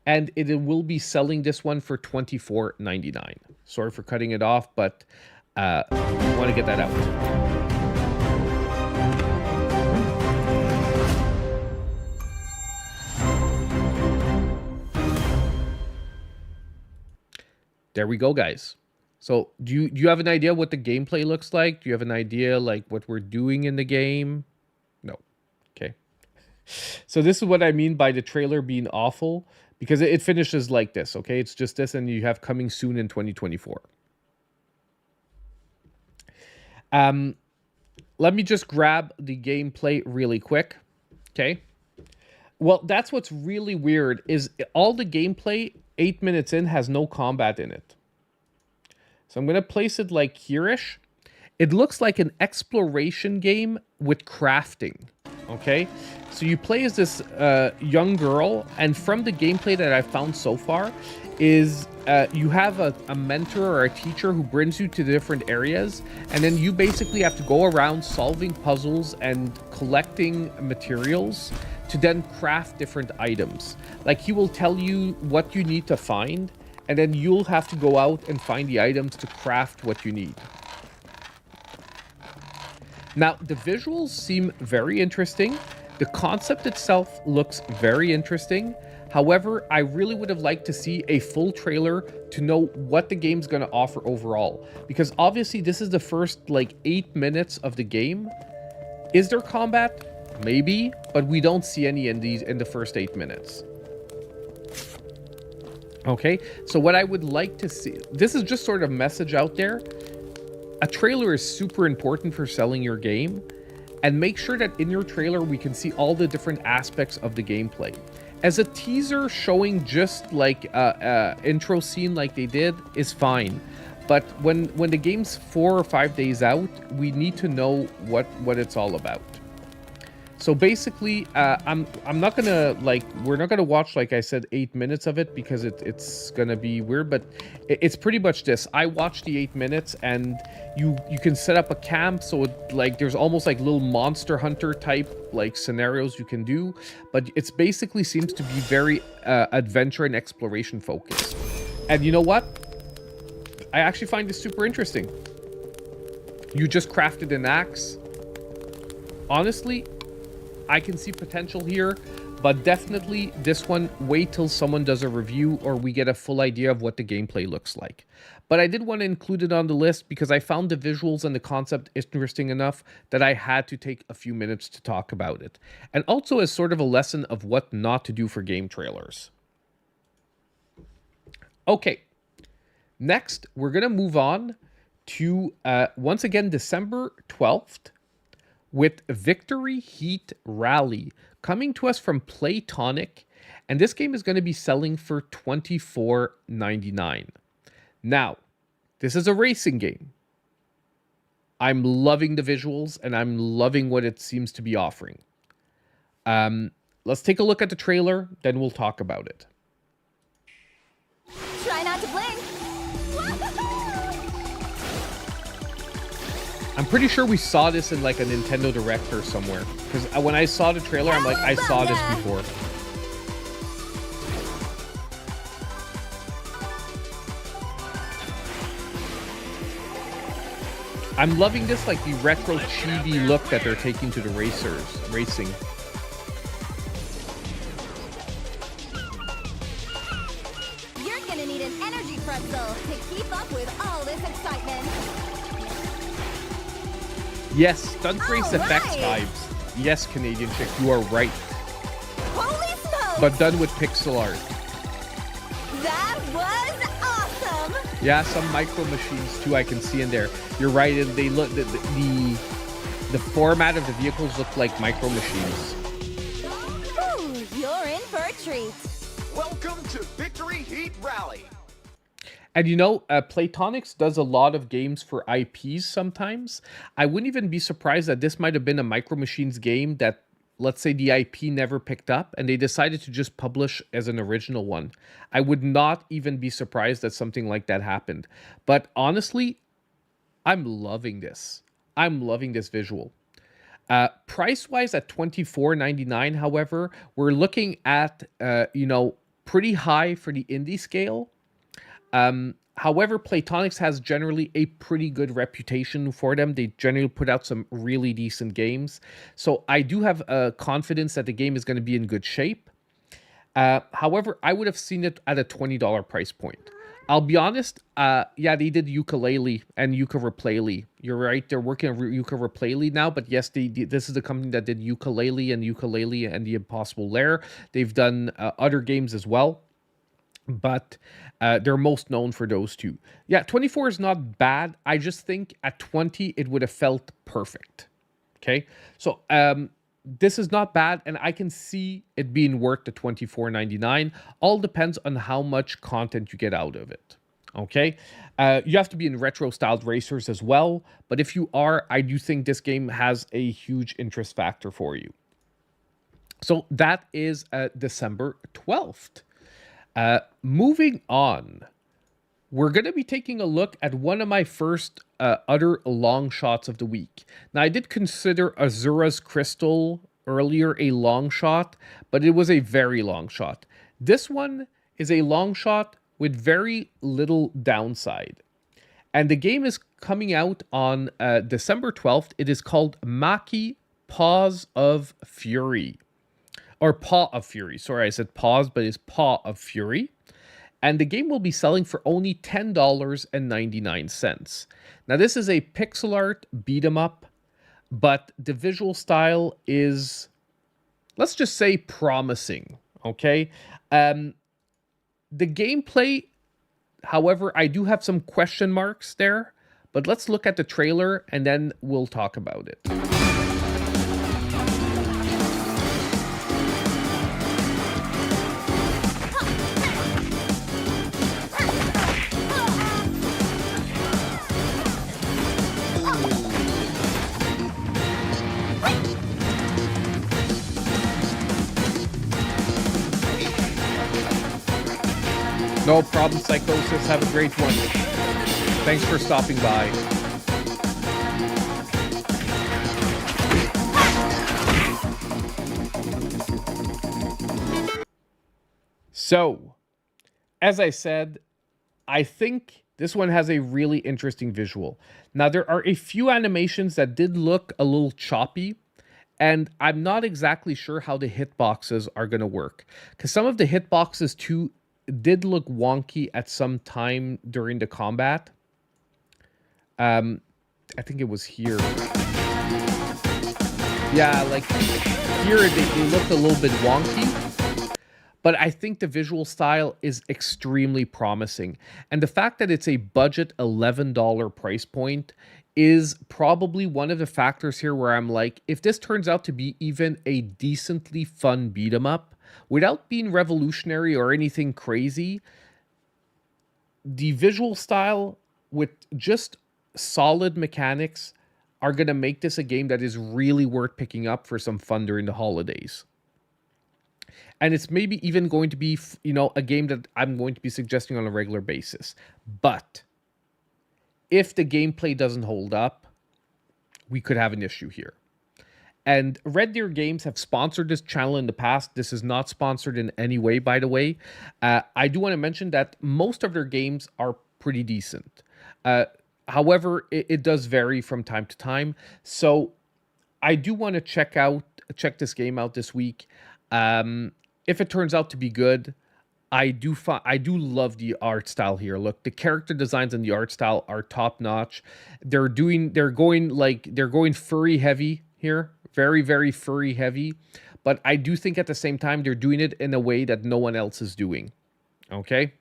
and it will be selling this one for $24.99. Sorry for cutting it off, but I want to get that out. There we go, guys. So do you have an idea what the gameplay looks like? Do you have an idea like what we're doing in the game? No. Okay. So this is what I mean by the trailer being awful, because it finishes like this, okay? It's just this, and you have coming soon in 2024. Let me just grab the gameplay really quick, okay? Well, that's what's really weird is all the gameplay 8 minutes in has no combat in it. So I'm going to place it like here-ish. It looks like an exploration game with crafting, okay? So you play as this young girl, and from the gameplay that I've found so far is you have a mentor or a teacher who brings you to different areas, and then you basically have to go around solving puzzles and collecting materials to then craft different items. Like he will tell you what you need to find, and then you'll have to go out and find the items to craft what you need. Now, the visuals seem very interesting. The concept itself looks very interesting. However, I really would have liked to see a full trailer to know what the game's going to offer overall. Because obviously this is the first like 8 minutes of the game. Is there combat? Maybe, but we don't see any in the first 8 minutes. Okay, so what I would like to see, this is just sort of message out there. A trailer is super important for selling your game, and make sure that in your trailer we can see all the different aspects of the gameplay. As a teaser showing just like intro scene like they did is fine, But when the game's 4 or 5 days out, we need to know what it's all about. So basically, I'm not gonna we're not gonna watch, like I said, 8 minutes of it because it's gonna be weird. But it's pretty much this. I watched the 8 minutes, and you can set up a camp. So there's almost like little Monster Hunter type scenarios you can do. But it's basically seems to be very adventure and exploration focused. And you know what? I actually find this super interesting. You just crafted an axe. Honestly, I can see potential here, but definitely this one, wait till someone does a review or we get a full idea of what the gameplay looks like. But I did want to include it on the list because I found the visuals and the concept interesting enough that I had to take a few minutes to talk about it. And also as sort of a lesson of what not to do for game trailers. Okay, next we're going to move on to, once again, December 12th. With Victory Heat Rally coming to us from Playtonic, and this game is going to be selling for $24.99. Now, this is a racing game. I'm loving the visuals, and I'm loving what it seems to be offering. Let's take a look at the trailer, then we'll talk about it. Try not to blink. I'm pretty sure we saw this in like a Nintendo Direct or somewhere. Because when I saw the trailer, I'm like, I saw this before. I'm loving this, like the retro chibi look that they're taking to the racing. You're gonna need an energy pretzel to keep up with all this excitement. Yes, stunt race effects vibes. Yes, Canadian chick, you are right. Holy smokes! But done with pixel art. That was awesome! Yeah, some micro machines too I can see in there. You're right, and they look the format of the vehicles look like micro machines. Ooh, you're in for a treat. Welcome to Victory Heat Rally. And you know, Playtonics does a lot of games for IPs sometimes. I wouldn't even be surprised that this might have been a Micro Machines game that, let's say, the IP never picked up and they decided to just publish as an original one. I would not even be surprised that something like that happened. But honestly, I'm loving this. I'm loving this visual. Price-wise at $24.99, however, we're looking at, pretty high for the indie scale. However, Playtonics has generally a pretty good reputation for them. They generally put out some really decent games. So I do have confidence that the game is going to be in good shape. However, I would have seen it at a $20 price point. I'll be honest, yeah, they did Yooka-Laylee and Yooka-Replay-Lee. You're right, they're working on Yooka-Replay-Lee now, but yes, this is the company that did Yooka-Laylee and Yooka-Laylee and The Impossible Lair. They've done other games as well, but they're most known for those two. Yeah, 24 is not bad. I just think at 20, it would have felt perfect. Okay, so this is not bad, and I can see it being worth the $24.99. All depends on how much content you get out of it. Okay, you have to be in retro-styled racers as well, but if you are, I do think this game has a huge interest factor for you. So that is December 12th. Moving on, we're going to be taking a look at one of my first other long shots of the week. Now, I did consider Azura's Crystal earlier a long shot, but it was a very long shot. This one is a long shot with very little downside. And the game is coming out on December 12th. It is called Maki Paws of Fury. Or Paw of Fury. Sorry, I said pause, but it's Paw of Fury. And the game will be selling for only $10.99. Now, this is a pixel art beat 'em up, but the visual style is, let's just say, promising. Okay? The gameplay, however, I do have some question marks there, but let's look at the trailer and then we'll talk about it. No problem, Psychosis. Have a great one. Thanks for stopping by. So, as I said, I think this one has a really interesting visual. Now, there are a few animations that did look a little choppy, and I'm not exactly sure how the hitboxes are going to work. Because some of the hitboxes, too, did look wonky at some time during the combat. I think it was here. Yeah, like here they looked a little bit wonky. But I think the visual style is extremely promising. And the fact that it's a budget $11 price point is probably one of the factors here where I'm like, if this turns out to be even a decently fun beat 'em up, without being revolutionary or anything crazy, the visual style with just solid mechanics are going to make this a game that is really worth picking up for some fun during the holidays. And it's maybe even going to be, a game that I'm going to be suggesting on a regular basis. But if the gameplay doesn't hold up, we could have an issue here. And Red Deer Games have sponsored this channel in the past. This is not sponsored in any way, by the way. I do want to mention that most of their games are pretty decent. However, it does vary from time to time. So I do want to check this game out this week. If it turns out to be good, I do love the art style here. Look, the character designs and the art style are top notch. They're going furry heavy here, very, very furry heavy. But I do think at the same time they're doing it in a way that no one else is doing. Okay.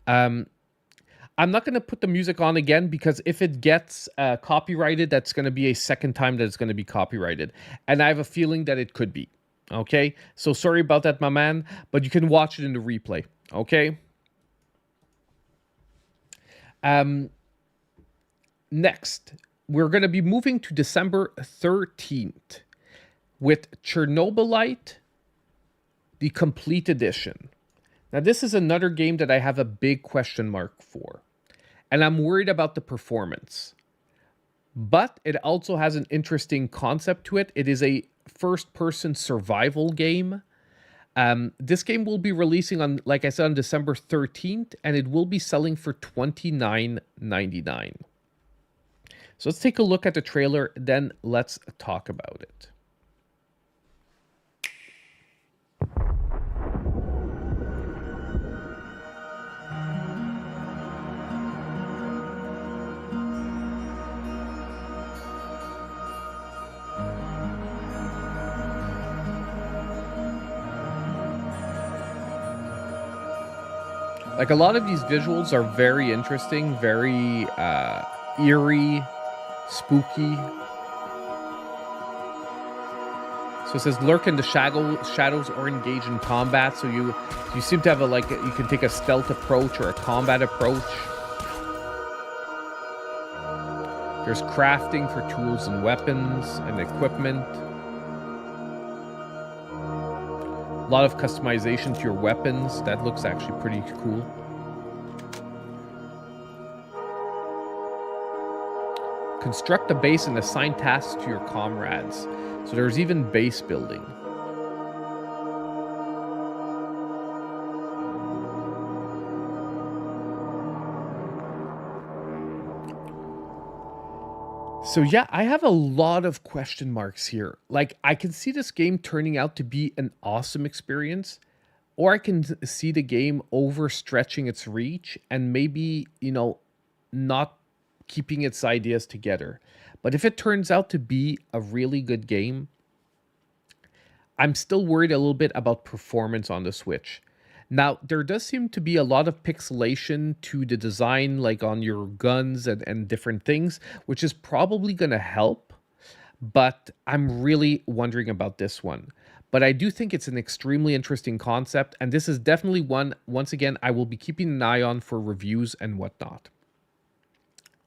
I'm not going to put the music on again because if it gets copyrighted, that's going to be a second time that it's going to be copyrighted. And I have a feeling that it could be. Okay? So sorry about that, my man, but you can watch it in the replay. Okay? Next, we're going to be moving to December 13th with Chernobylite, the Complete Edition. Now, this is another game that I have a big question mark for. And I'm worried about the performance. But it also has an interesting concept to it. It is a first-person survival game. This game will be releasing on, like I said, on December 13th, and it will be selling for $29.99. So let's take a look at the trailer, then let's talk about it. Like, a lot of these visuals are very interesting, very eerie, spooky. So it says lurk in the shadows or engage in combat. So you seem to have you can take a stealth approach or a combat approach. There's crafting for tools and weapons and equipment. A lot of customization to your weapons. That looks actually pretty cool. Construct a base and assign tasks to your comrades. So there's even base building. So yeah, I have a lot of question marks here. Like, I can see this game turning out to be an awesome experience, or I can see the game overstretching its reach and maybe, not keeping its ideas together. But if it turns out to be a really good game, I'm still worried a little bit about performance on the Switch. Now, there does seem to be a lot of pixelation to the design, like on your guns and different things, which is probably going to help. But I'm really wondering about this one. But I do think it's an extremely interesting concept. And this is definitely one, once again, I will be keeping an eye on for reviews and whatnot.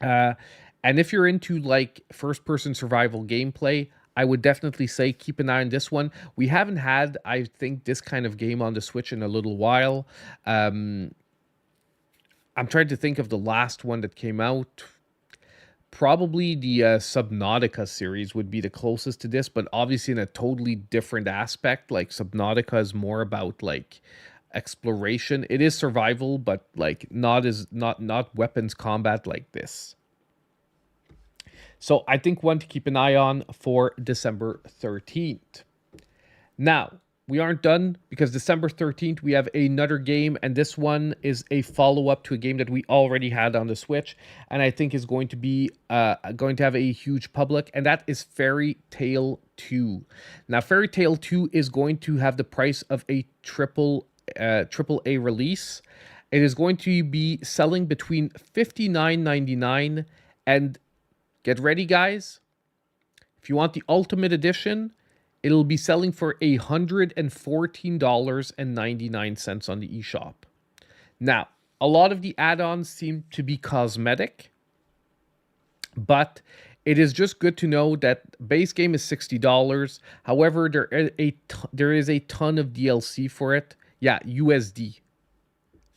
And if you're into like first-person survival gameplay, I would definitely say keep an eye on this one. We haven't had, I think, this kind of game on the Switch in a little while. I'm trying to think of the last one that came out. Probably the Subnautica series would be the closest to this, but obviously in a totally different aspect. Like Subnautica is more about like exploration. It is survival, but like not weapons combat like this. So I think one to keep an eye on for December 13th. Now, we aren't done because December 13th, we have another game, and this one is a follow-up to a game that we already had on the Switch, and I think is going to be going to have a huge public, and that is Fairy Tail 2. Now, Fairy Tail 2 is going to have the price of a triple A release. It is going to be selling between $59.99 and, get ready, guys, if you want the Ultimate Edition, it'll be selling for $114.99 on the eShop. Now, a lot of the add-ons seem to be cosmetic, but it is just good to know that base game is $60. However, there is a ton of DLC for it. Yeah, USD.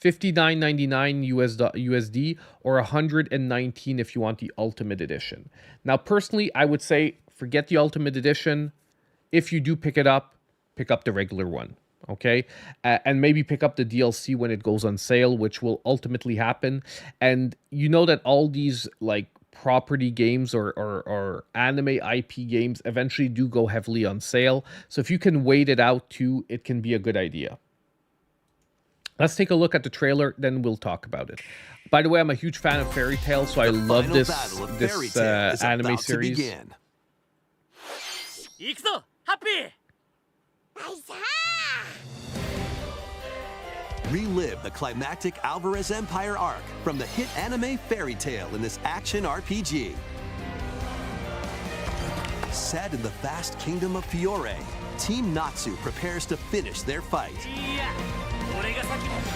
$59.99 USD or $119 if you want the Ultimate Edition. Now, personally, I would say forget the Ultimate Edition. If you do pick it up, pick up the regular one, okay? And maybe pick up the DLC when it goes on sale, which will ultimately happen. And you know that all these like property games or anime IP games eventually do go heavily on sale. So if you can wait it out too, it can be a good idea. Let's take a look at the trailer, then we'll talk about it. By the way, I'm a huge fan of Fairy Tail, so I love this anime series. Relive the climactic Alvarez Empire arc from the hit anime Fairy Tail in this action RPG. Set in the vast kingdom of Fiore, Team Natsu prepares to finish their fight.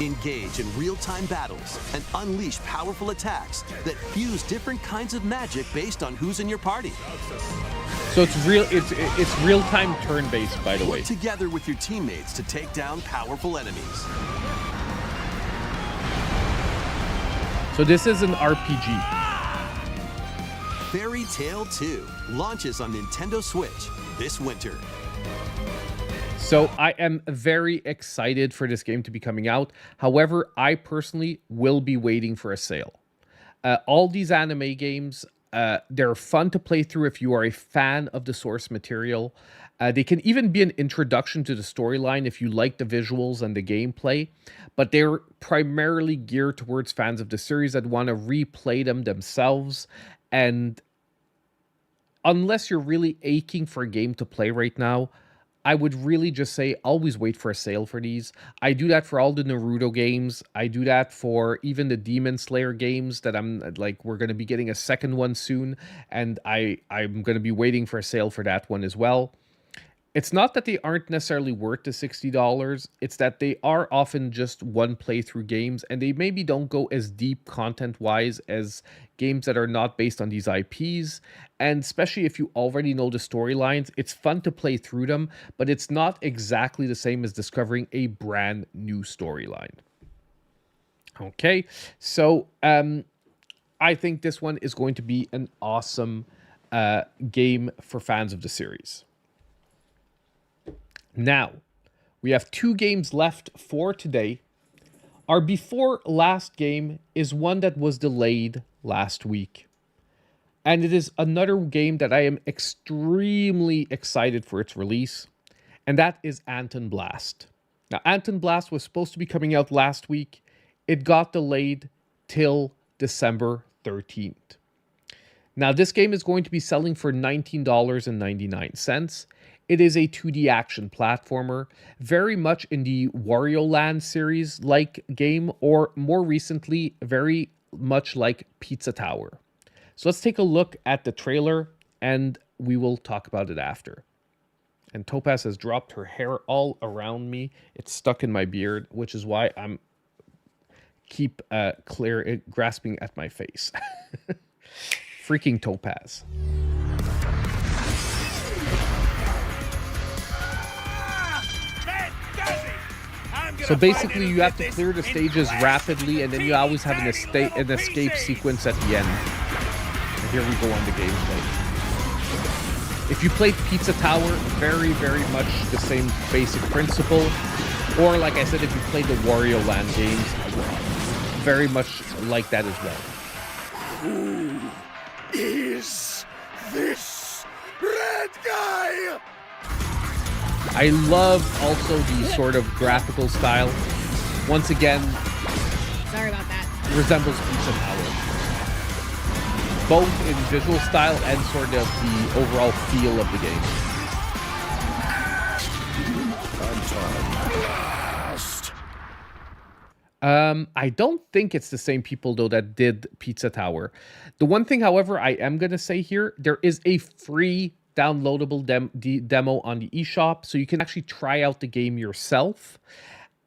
Engage in real-time battles and unleash powerful attacks that fuse different kinds of magic based on who's in your party. So it's real-time turn-based, by the way. Work together with your teammates to take down powerful enemies. So this is an RPG. Fairy Tail 2 launches on Nintendo Switch this winter. So I am very excited for this game to be coming out. However, I personally will be waiting for a sale. All these anime games, they're fun to play through if you are a fan of the source material. They can even be an introduction to the storyline if you like the visuals and the gameplay, but they're primarily geared towards fans of the series that want to replay them themselves. And unless you're really aching for a game to play right now, I would really just say always wait for a sale for these. I do that for all the Naruto games. I do that for even the Demon Slayer games that I'm like, we're going to be getting a second one soon. And I'm going to be waiting for a sale for that one as well. It's not that they aren't necessarily worth the $60. It's that they are often just one playthrough games, and they maybe don't go as deep content-wise as games that are not based on these IPs. And especially if you already know the storylines, it's fun to play through them, but it's not exactly the same as discovering a brand new storyline. Okay, so I think this one is going to be an awesome game for fans of the series. Now, we have 2 games left for today. Our before last game is one that was delayed last week. And it is another game that I am extremely excited for its release. And that is Anton Blast. Now, Anton Blast was supposed to be coming out last week. It got delayed till December 13th. Now, this game is going to be selling for $19.99. It is a 2D action platformer, very much in the Wario Land series-like game, or more recently, very much like Pizza Tower. So let's take a look at the trailer, and we will talk about it after. And Topaz has dropped her hair all around me. It's stuck in my beard, which is why I'm keep grasping at my face. Freaking Topaz. So basically, you have to clear the stages rapidly, and then you always have an escape sequence at the end. And here we go on the gameplay. If you played Pizza Tower, very, very much the same basic principle. Or, like I said, if you played the Wario Land games, very much like that as well. Who is this red guy? I love also the sort of graphical style. Once again, Sorry about that. resembles Pizza Tower. Both in visual style and sort of the overall feel of the game. I don't think it's the same people, though, that did Pizza Tower. The one thing, however, I am going to say here, there is a free downloadable demo on the eShop, so you can actually try out the game yourself.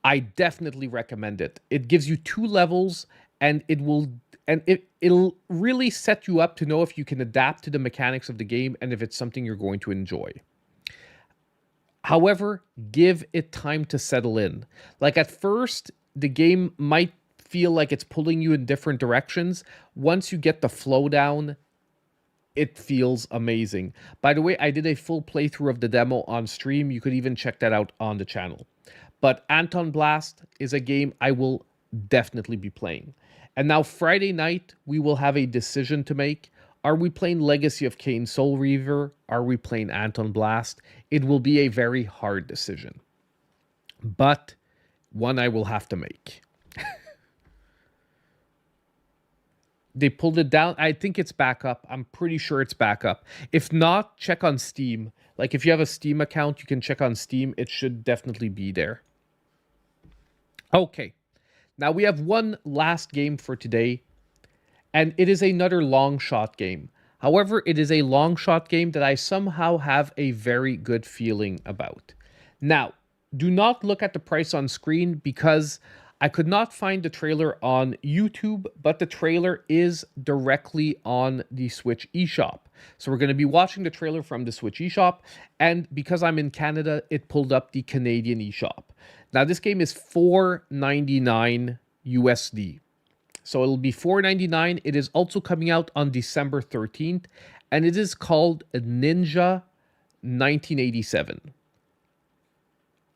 I definitely recommend it. It gives you 2 levels, and it'll really set you up to know if you can adapt to the mechanics of the game and if it's something you're going to enjoy. However, give it time to settle in. Like at first, the game might feel like it's pulling you in different directions. Once you get the flow down, it feels amazing. By the way, I did a full playthrough of the demo on stream. You could even check that out on the channel. But Anton Blast is a game I will definitely be playing. And now Friday night, we will have a decision to make. Are we playing Legacy of Kain Soul Reaver? Are we playing Anton Blast? It will be a very hard decision, but one I will have to make. They pulled it down. I think it's back up. I'm pretty sure it's back up. If not, check on Steam. Like if you have a Steam account, you can check on Steam. It should definitely be there. Okay. Now we have one last game for today, and it is another long shot game. However, it is a long shot game that I somehow have a very good feeling about. Now, do not look at the price on screen because I could not find the trailer on YouTube, but the trailer is directly on the Switch eShop. So we're going to be watching the trailer from the Switch eShop, and because I'm in Canada, it pulled up the Canadian eShop. Now, this game is $4.99 USD. So it'll be $4.99. It is also coming out on December 13th, and it is called Ninja 1987.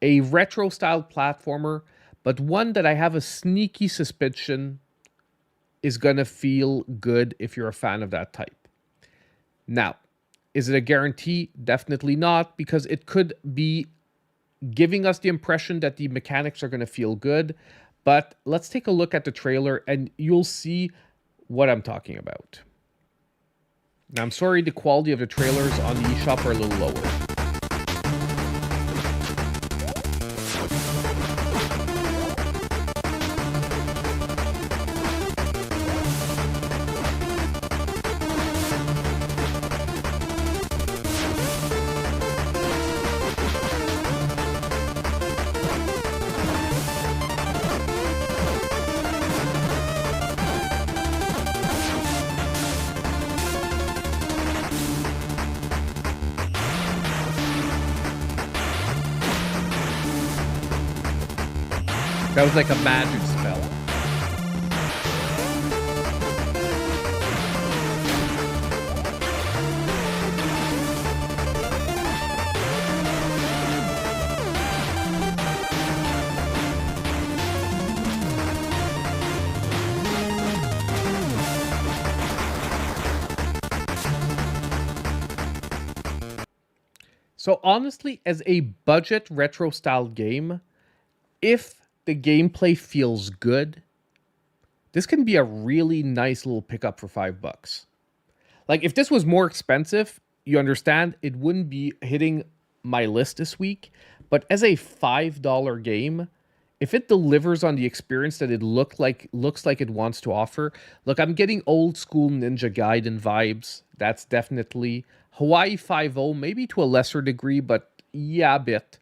A retro-style platformer, but one that I have a sneaky suspicion is going to feel good if you're a fan of that type. Now, is it a guarantee? Definitely not, because it could be giving us the impression that the mechanics are going to feel good. But let's take a look at the trailer and you'll see what I'm talking about. Now, I'm sorry the quality of the trailers on the eShop are a little lower. That was like a magic spell. So honestly, as a budget retro style game, if the gameplay feels good, this can be a really nice little pickup for $5. Like if this was more expensive, you understand, it wouldn't be hitting my list this week. But as a $5 game, if it delivers on the experience that it looks like it wants to offer, look, I'm getting old school Ninja Gaiden vibes. That's definitely Hawaii 5-0, maybe to a lesser degree, but yeah, a bit.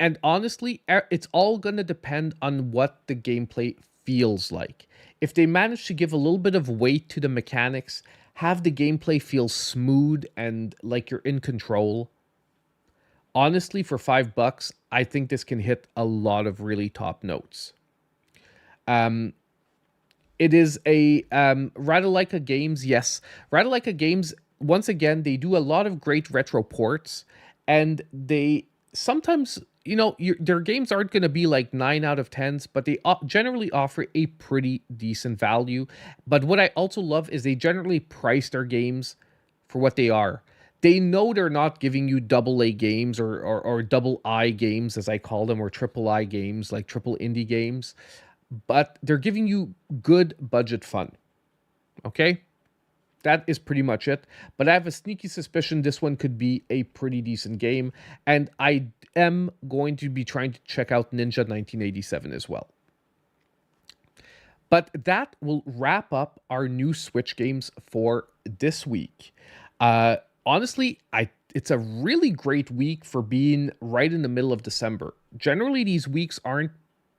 And honestly, it's all going to depend on what the gameplay feels like. If they manage to give a little bit of weight to the mechanics, have the gameplay feel smooth and like you're in control, honestly, for $5, I think this can hit a lot of really top notes. It is a Rita Games. Yes, Rita Games, once again, they do a lot of great retro ports, and they sometimes, you know, their games aren't going to be like 9 out of 10s, but they generally offer a pretty decent value. But what I also love is they generally price their games for what they are. They know they're not giving you AA games or double I games, as I call them, or triple I games, like triple indie games, but they're giving you good budget fun. Okay? That is pretty much it. But I have a sneaky suspicion this one could be a pretty decent game, and I am going to be trying to check out Ninja 1987 as well. But that will wrap up our new Switch games for this week. Honestly, it's a really great week for being right in the middle of December. Generally, these weeks aren't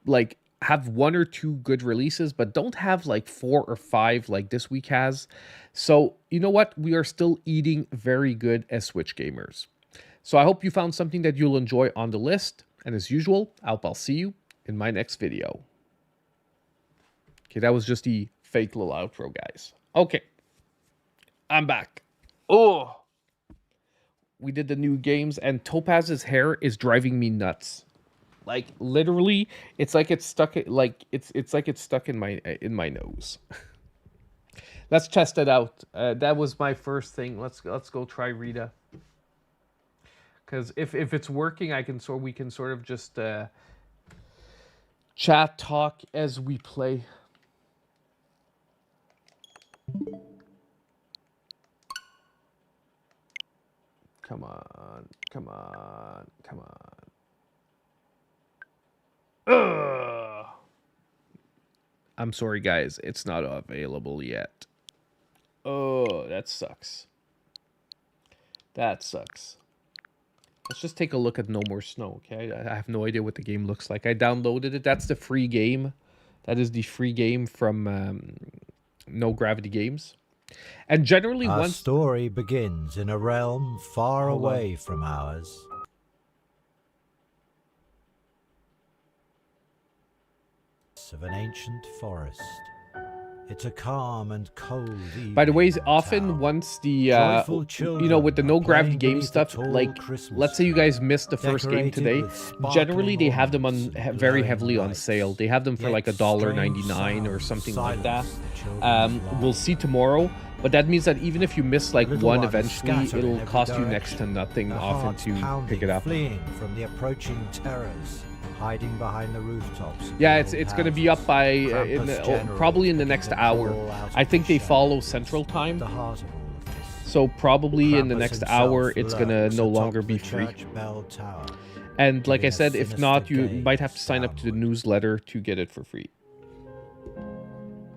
like have 1 or 2 good releases, but don't have like 4 or 5 like this week has. So you know what? We are still eating very good as Switch gamers. So I hope you found something that you'll enjoy on the list. And as usual, I'll see you in my next video. Okay, that was just the fake little outro, guys. Okay, I'm back. Oh, we did the new games, and Topaz's hair is driving me nuts. Like literally, it's like it's stuck. Like it's like it's stuck in my nose. Let's test it out. That was my first thing. Let's go try Rita. Because if it's working, we can sort of just chat talk as we play. Come on, come on, come on. Ugh. I'm sorry, guys. It's not available yet. Oh, that sucks. That sucks. Let's just take a look at No More Snow, okay? I have no idea what the game looks like. I downloaded it. That's the free game. That is the free game from No Gravity Games. And generally, our story begins in a realm far away from ours. Of an ancient forest. It's a calm and cold evening. By the way, often once the you know, with the No Gravity Game stuff, like let's say you guys missed the first game today, generally they have them on very heavily on sale. They have them for like $1.99 or something like that. We'll see tomorrow, but that means that even if you miss like one, eventually it'll cost you next to nothing often to pick it up. Fleeing from the approaching terrors. Hiding behind the rooftops. Yeah, it's going to be up by probably in the next hour. I think they follow Central Time. So probably in the next hour, it's going to no longer be free. And like I said, if not, you might have to sign up to the newsletter to get it for free.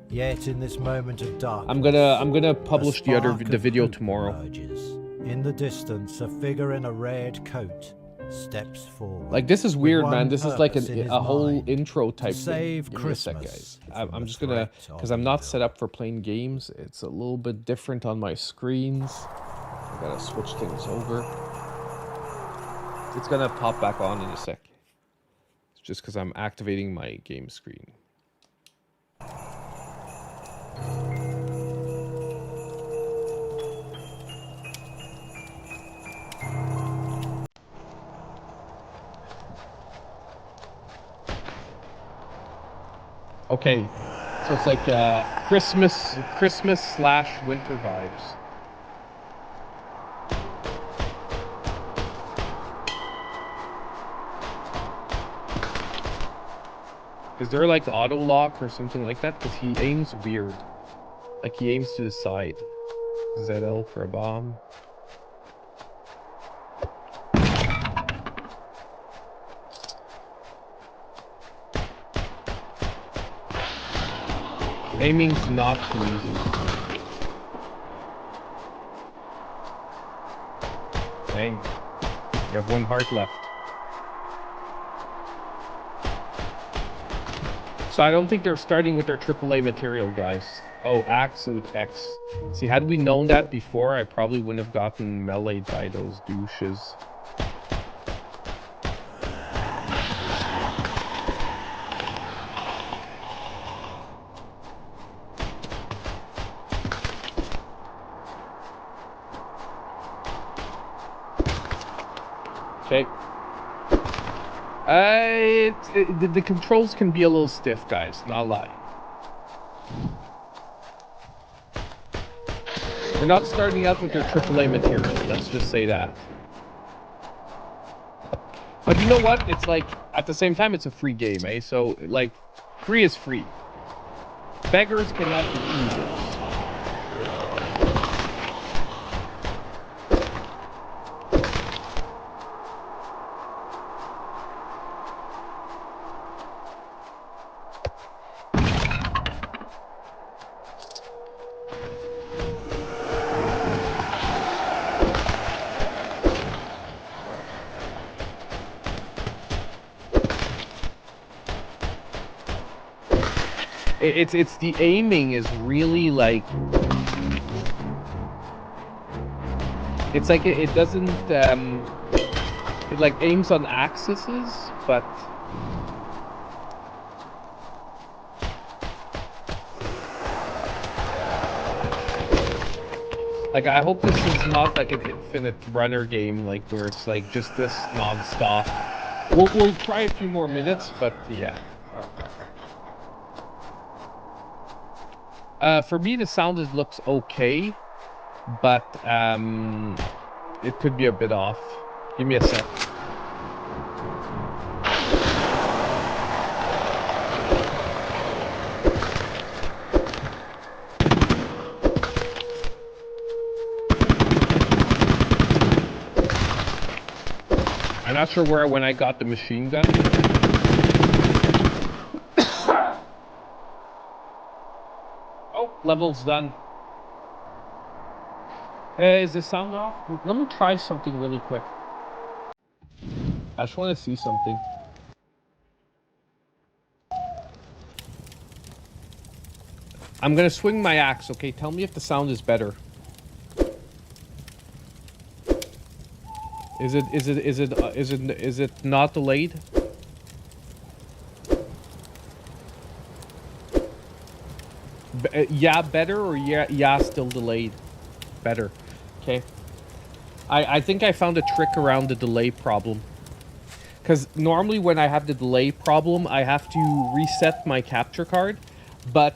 Yet in this moment of darkness, I'm gonna publish the video tomorrow. In the distance, a figure in a red coat steps forward. Like, this is weird, man. This is like a whole intro type thing. Give me a sec, guys. I'm just gonna, because I'm not set up for playing games. It's a little bit different on my screens. I gotta switch things over. It's gonna pop back on in a sec. It's just because I'm activating my game screen. Okay, so it's like Christmas/winter vibes. Is there like auto lock or something like that? Because he aims weird. Like he aims to the side. ZL for a bomb. Aiming's not too easy. Dang. You have 1 heart left. So I don't think they're starting with their AAA material, guys. Oh, Absolute X. See, had we known that before, I probably wouldn't have gotten meleeed by those douches. Okay. The controls can be a little stiff, guys. Not lie. They're not starting out with their AAA material. Let's just say that. But you know what? It's like, at the same time, it's a free game, eh? So, like, free is free. Beggars cannot be choosers. It's the aiming is really like, it's like it doesn't it like aims on axes, but like I hope this is not like an infinite runner game, like where it's like just this non-stop. We'll try a few more minutes, but yeah. For me, the sound looks okay, but it could be a bit off. Give me a sec. I'm not sure when I got the machine gun. Level's done. Is the sound off? Let me try something really quick. I just want to see something. I'm gonna swing my axe, okay? Tell me if the sound is better. Is it not delayed? Yeah, better, or yeah, still delayed? Better. Okay. I think I found a trick around the delay problem. Because normally when I have the delay problem, I have to reset my capture card. But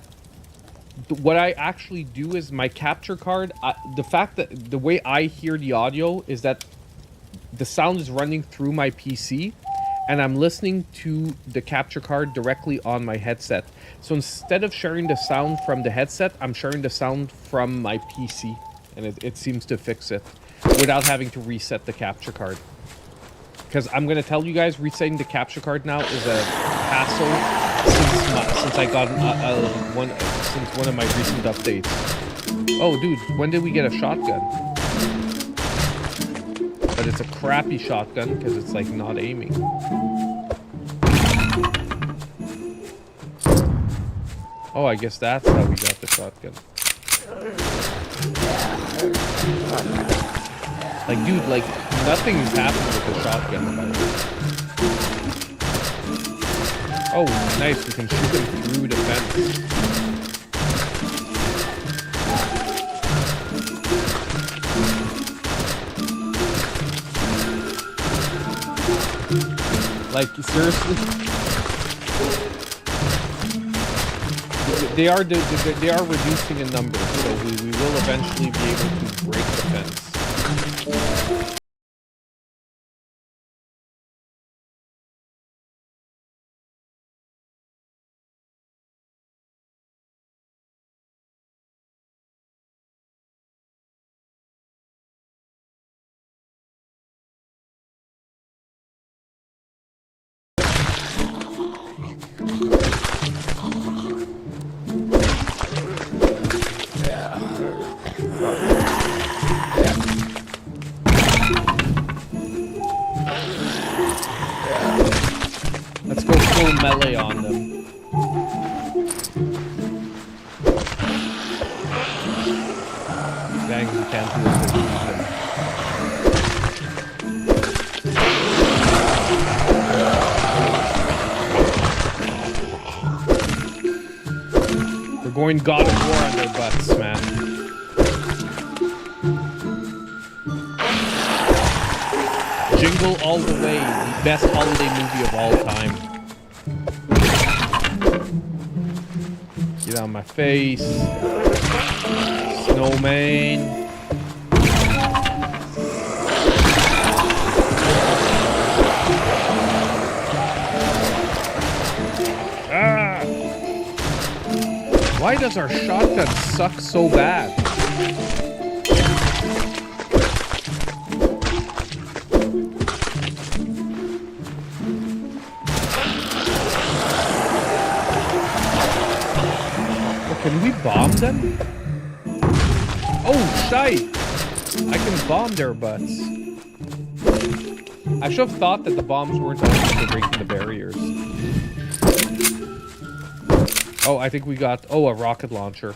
what I actually do is my capture card, the fact that the way I hear the audio is that the sound is running through my PC, and I'm listening to the capture card directly on my headset. So instead of sharing the sound from the headset, I'm sharing the sound from my PC, and it seems to fix it without having to reset the capture card. Because I'm gonna tell you guys, resetting the capture card now is a hassle since I got one of my recent updates. Oh, dude, when did we get a shotgun? But it's a crappy shotgun because it's like not aiming. Oh, I guess that's how we got the shotgun. Like, dude, like, nothing's happened with the shotgun, by the way. Oh, nice, we can shoot them through the fence. Like, seriously? They are reducing in numbers, so we will eventually be able to break the fence. Let's go full melee on them. Dang, we can't do it. We're going God of War on their butts, man. Jingle All the Way, the best holiday movie of all time. Get out of my face. Snowman. Ah! Why does our shotgun suck so bad? Can we bomb them? Oh, shite! I can bomb their butts. I should have thought that the bombs weren't only for breaking the barriers. Oh, I think we got... Oh, a rocket launcher.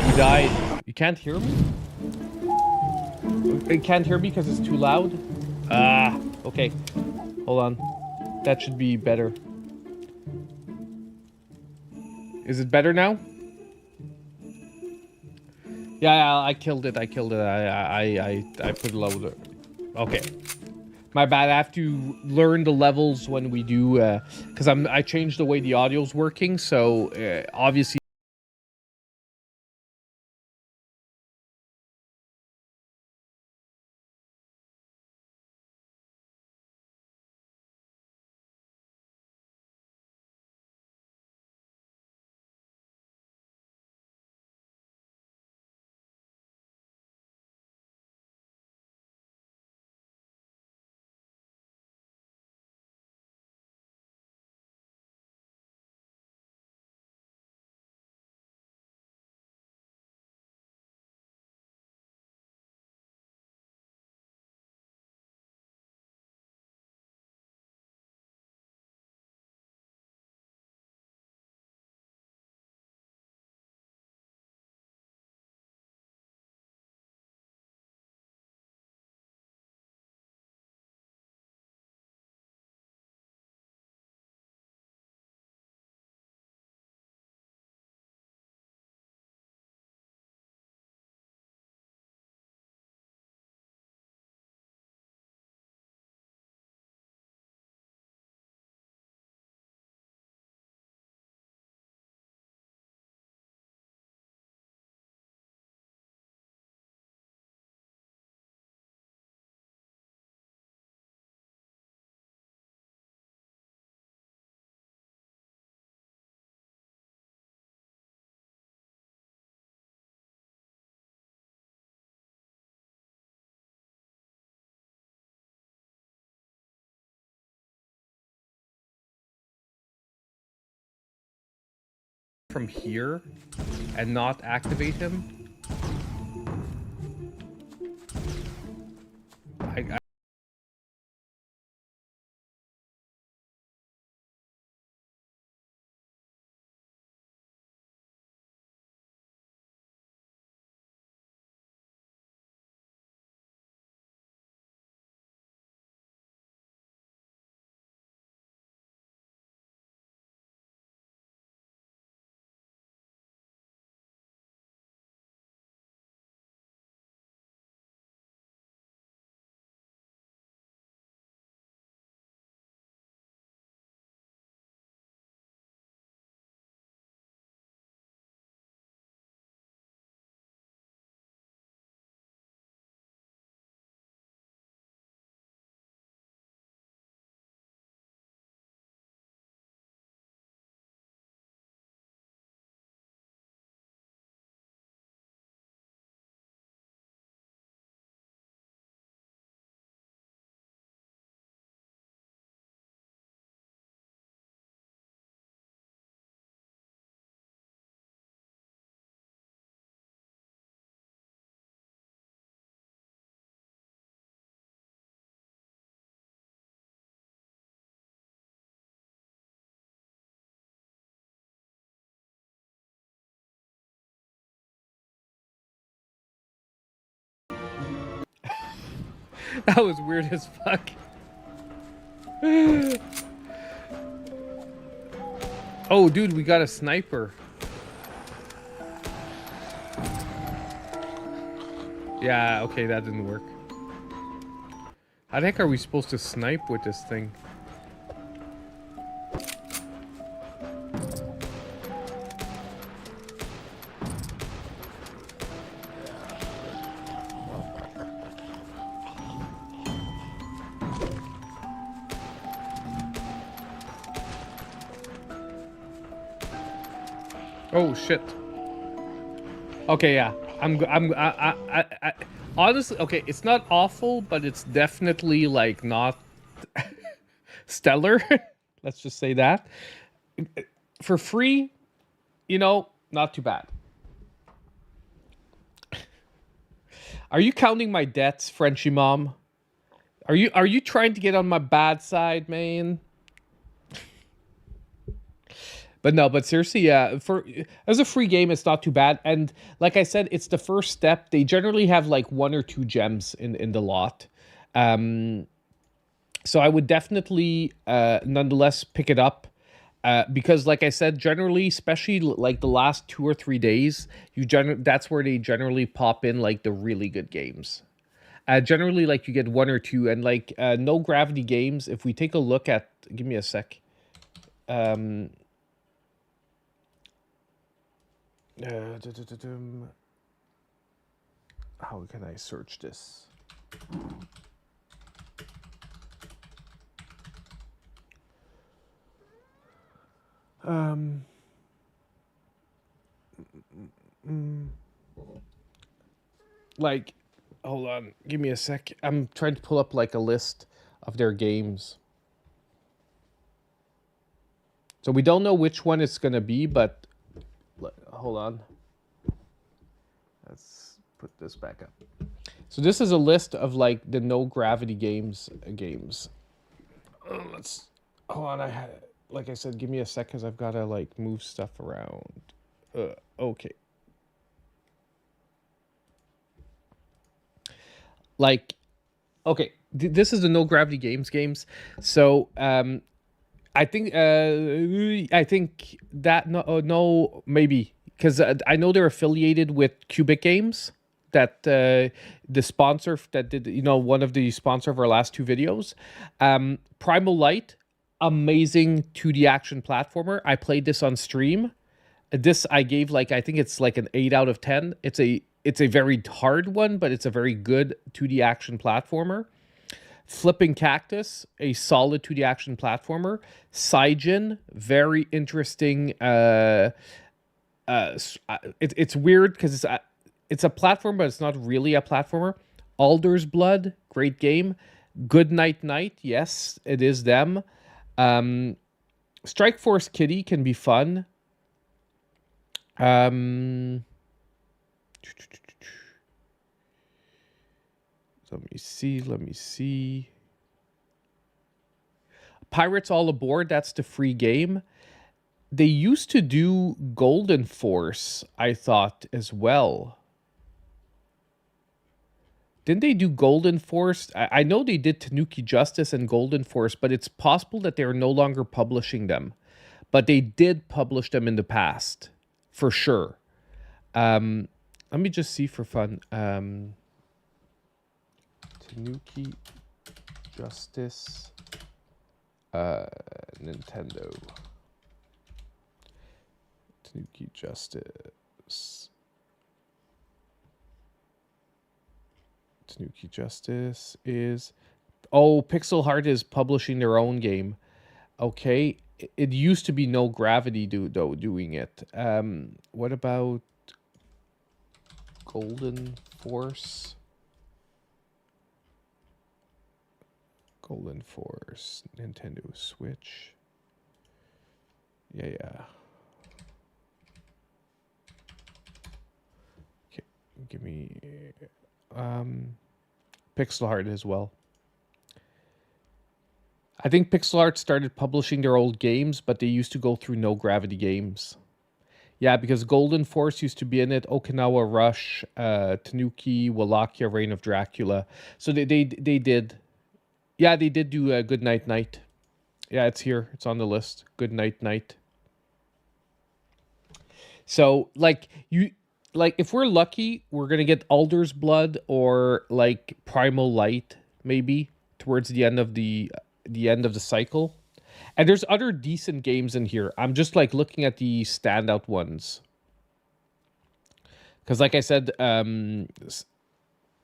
You died. You can't hear me? You can't hear me because it's too loud? Ah, okay. Hold on. That should be better. Is it better now? Yeah, I killed it. I killed it. I put it lower. Okay. My bad. I have to learn the levels when we do, because I changed the way the audio's working. So obviously. From here and not activate him. I That was weird as fuck. Oh, dude, we got a sniper. Yeah, okay, that didn't work. How the heck are we supposed to snipe with this thing? Oh shit. Okay, yeah. I honestly, okay, it's not awful, but it's definitely like not stellar. Let's just say that. For free, you know, not too bad. Are you counting my debts, Frenchie mom? Are you trying to get on my bad side, man? But no, but seriously, yeah, for as a free game, it's not too bad. And like I said, it's the first step. They generally have like 1 or 2 gems in the lot. So I would definitely nonetheless pick it up. Because like I said, generally, especially like the last 2 or 3 days, that's where they generally pop in like the really good games. Generally, like you get 1 or 2, and like no gravity games. If we take a look at, give me a sec. How can I search this? Like, hold on, give me a sec. I'm trying to pull up like a list of their games. So we don't know which one it's gonna be, but hold on. Let's put this back up. So this is a list of like the no gravity games. Let's hold on. Like I said, give me a sec because I've got to like move stuff around. Okay. Like, okay, this is the no gravity games. So I think that no maybe because I know they're affiliated with Cubic Games, that the sponsor that did, you know, one of the sponsor of our last 2 videos. Primal Light, amazing 2D action platformer. I played this on stream. This I gave like, I think it's like an 8 out of 10. It's a very hard one, but it's a very good 2D action platformer. Flipping Cactus, a solid 2D action platformer. Saijin, very interesting. It's weird because it's a platform, but it's not really a platformer. Alder's Blood, great game. Good Night Night, yes, it is them. Strike Force Kitty can be fun. Let me see. Pirates All Aboard, that's the free game. They used to do Golden Force, I thought, as well. Didn't they do Golden Force? I know they did Tanuki Justice and Golden Force, but it's possible that they're no longer publishing them. But they did publish them in the past, for sure. Let me just see for fun. Tanuki Justice, Nintendo. Tanuki Justice. Tanuki Justice is... Oh, Pixel Heart is publishing their own game. Okay. It used to be No Gravity doing it. What about Golden Force? Golden Force, Nintendo Switch. Yeah. Okay, give me Pixel Heart as well. I think Pixel Art started publishing their old games, but they used to go through No Gravity Games. Yeah, because Golden Force used to be in it, Okinawa Rush, Tanuki, Wallachia, Reign of Dracula. So they did. Yeah, they did do Good Night Night. Yeah, it's here. It's on the list. Good Night Night. So like if we're lucky, we're gonna get Alder's Blood or like Primal Light maybe towards the end of the cycle. And there's other decent games in here. I'm just like looking at the standout ones. Because like I said, you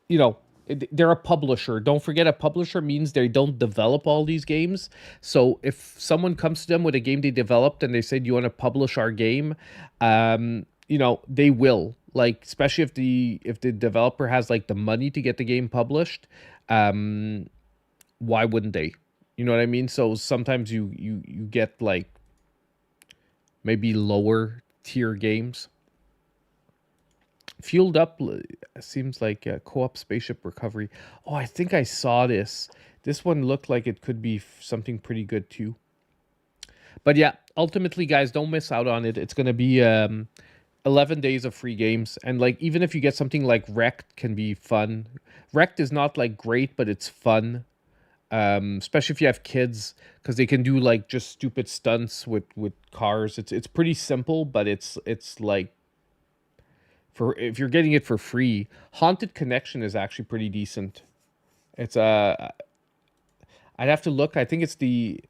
know, they're a publisher. Don't forget, a publisher means they don't develop all these games. So if someone comes to them with a game they developed and they say, "Do you want to publish our game?" You know, they will. Like, especially if the developer has like the money to get the game published, why wouldn't they? You know what I mean? So sometimes you get like maybe lower tier games. Fueled Up seems like a co-op spaceship recovery. Oh, I think I saw this. This one looked like it could be something pretty good too. But yeah, ultimately, guys, don't miss out on it. It's going to be 11 days of free games. And like, even if you get something like Wrecked, can be fun. Wrecked is not like great, but it's fun. Especially if you have kids, because they can do like just stupid stunts with cars. It's pretty simple, but it's like, for if you're getting it for free. Haunted Connection is actually pretty decent. It's I'd have to look. I think it's the,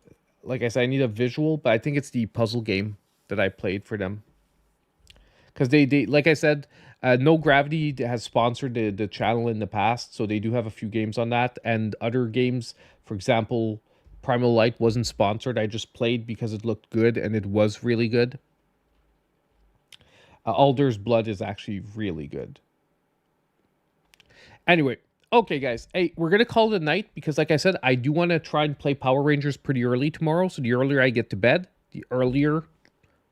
like I said, I need a visual, but I think it's the puzzle game that I played for them. Because they like I said, No Gravity has sponsored the channel in the past, so they do have a few games on that. And other games, for example, Primal Light wasn't sponsored. I just played because it looked good, and it was really good. Alder's Blood is actually really good. Anyway, okay, guys. Hey, we're going to call it a night because, like I said, I do want to try and play Power Rangers pretty early tomorrow. So the earlier I get to bed, the earlier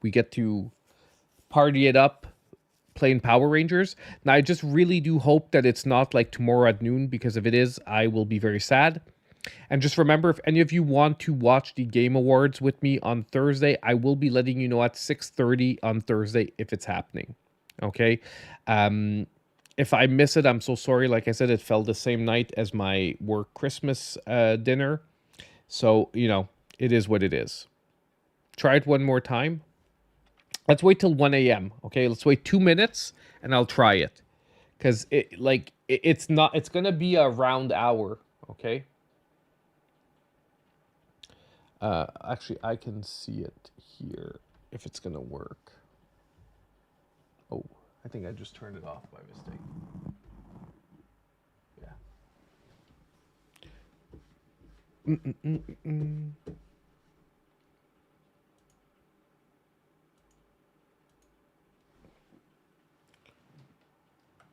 we get to party it up playing Power Rangers. Now, I just really do hope that it's not like tomorrow at noon, because if it is, I will be very sad. And just remember, if any of you want to watch the Game Awards with me on Thursday, I will be letting you know at 6:30 on Thursday if it's happening. Okay? If I miss it, I'm so sorry. Like I said, it fell the same night as my work Christmas dinner. So, you know, it is what it is. Try it one more time. Let's wait till 1 a.m. Okay? Let's wait 2 minutes and I'll try it. Because it's going to be a round hour. Okay? Actually, I can see it here if it's going to work. Oh, I think I just turned it off by mistake. Yeah.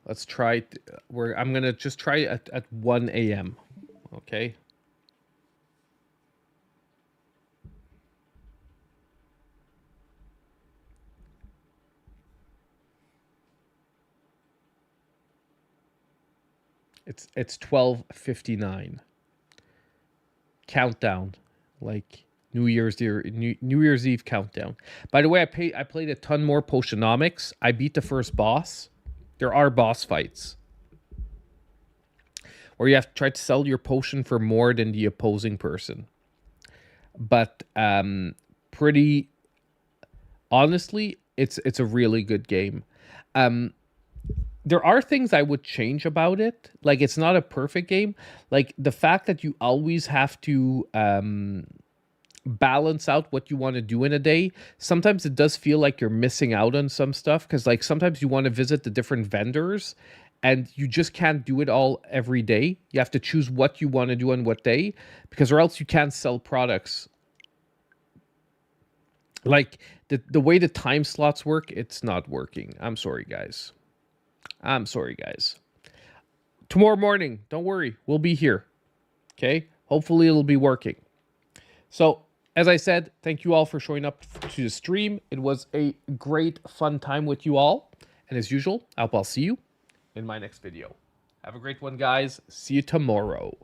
Let's try it. I'm going to just try it at 1 a.m. Okay? It's 12:59. Countdown, like New Year's Eve countdown. By the way, I played a ton more Potionomics. I beat the first boss. There are boss fights where you have to try to sell your potion for more than the opposing person. But pretty honestly, it's a really good game. There are things I would change about it. Like, it's not a perfect game. Like, the fact that you always have to balance out what you want to do in a day. Sometimes it does feel like you're missing out on some stuff, because like sometimes you want to visit the different vendors and you just can't do it all every day. You have to choose what you want to do on what day, because or else you can't sell products. Like the way the time slots work, it's not working. I'm sorry, guys. Tomorrow morning, don't worry, we'll be here. Okay? Hopefully it'll be working. So, as I said, thank you all for showing up to the stream. It was a great, fun time with you all. And as usual, I hope I'll see you in my next video. Have a great one, guys. See you tomorrow.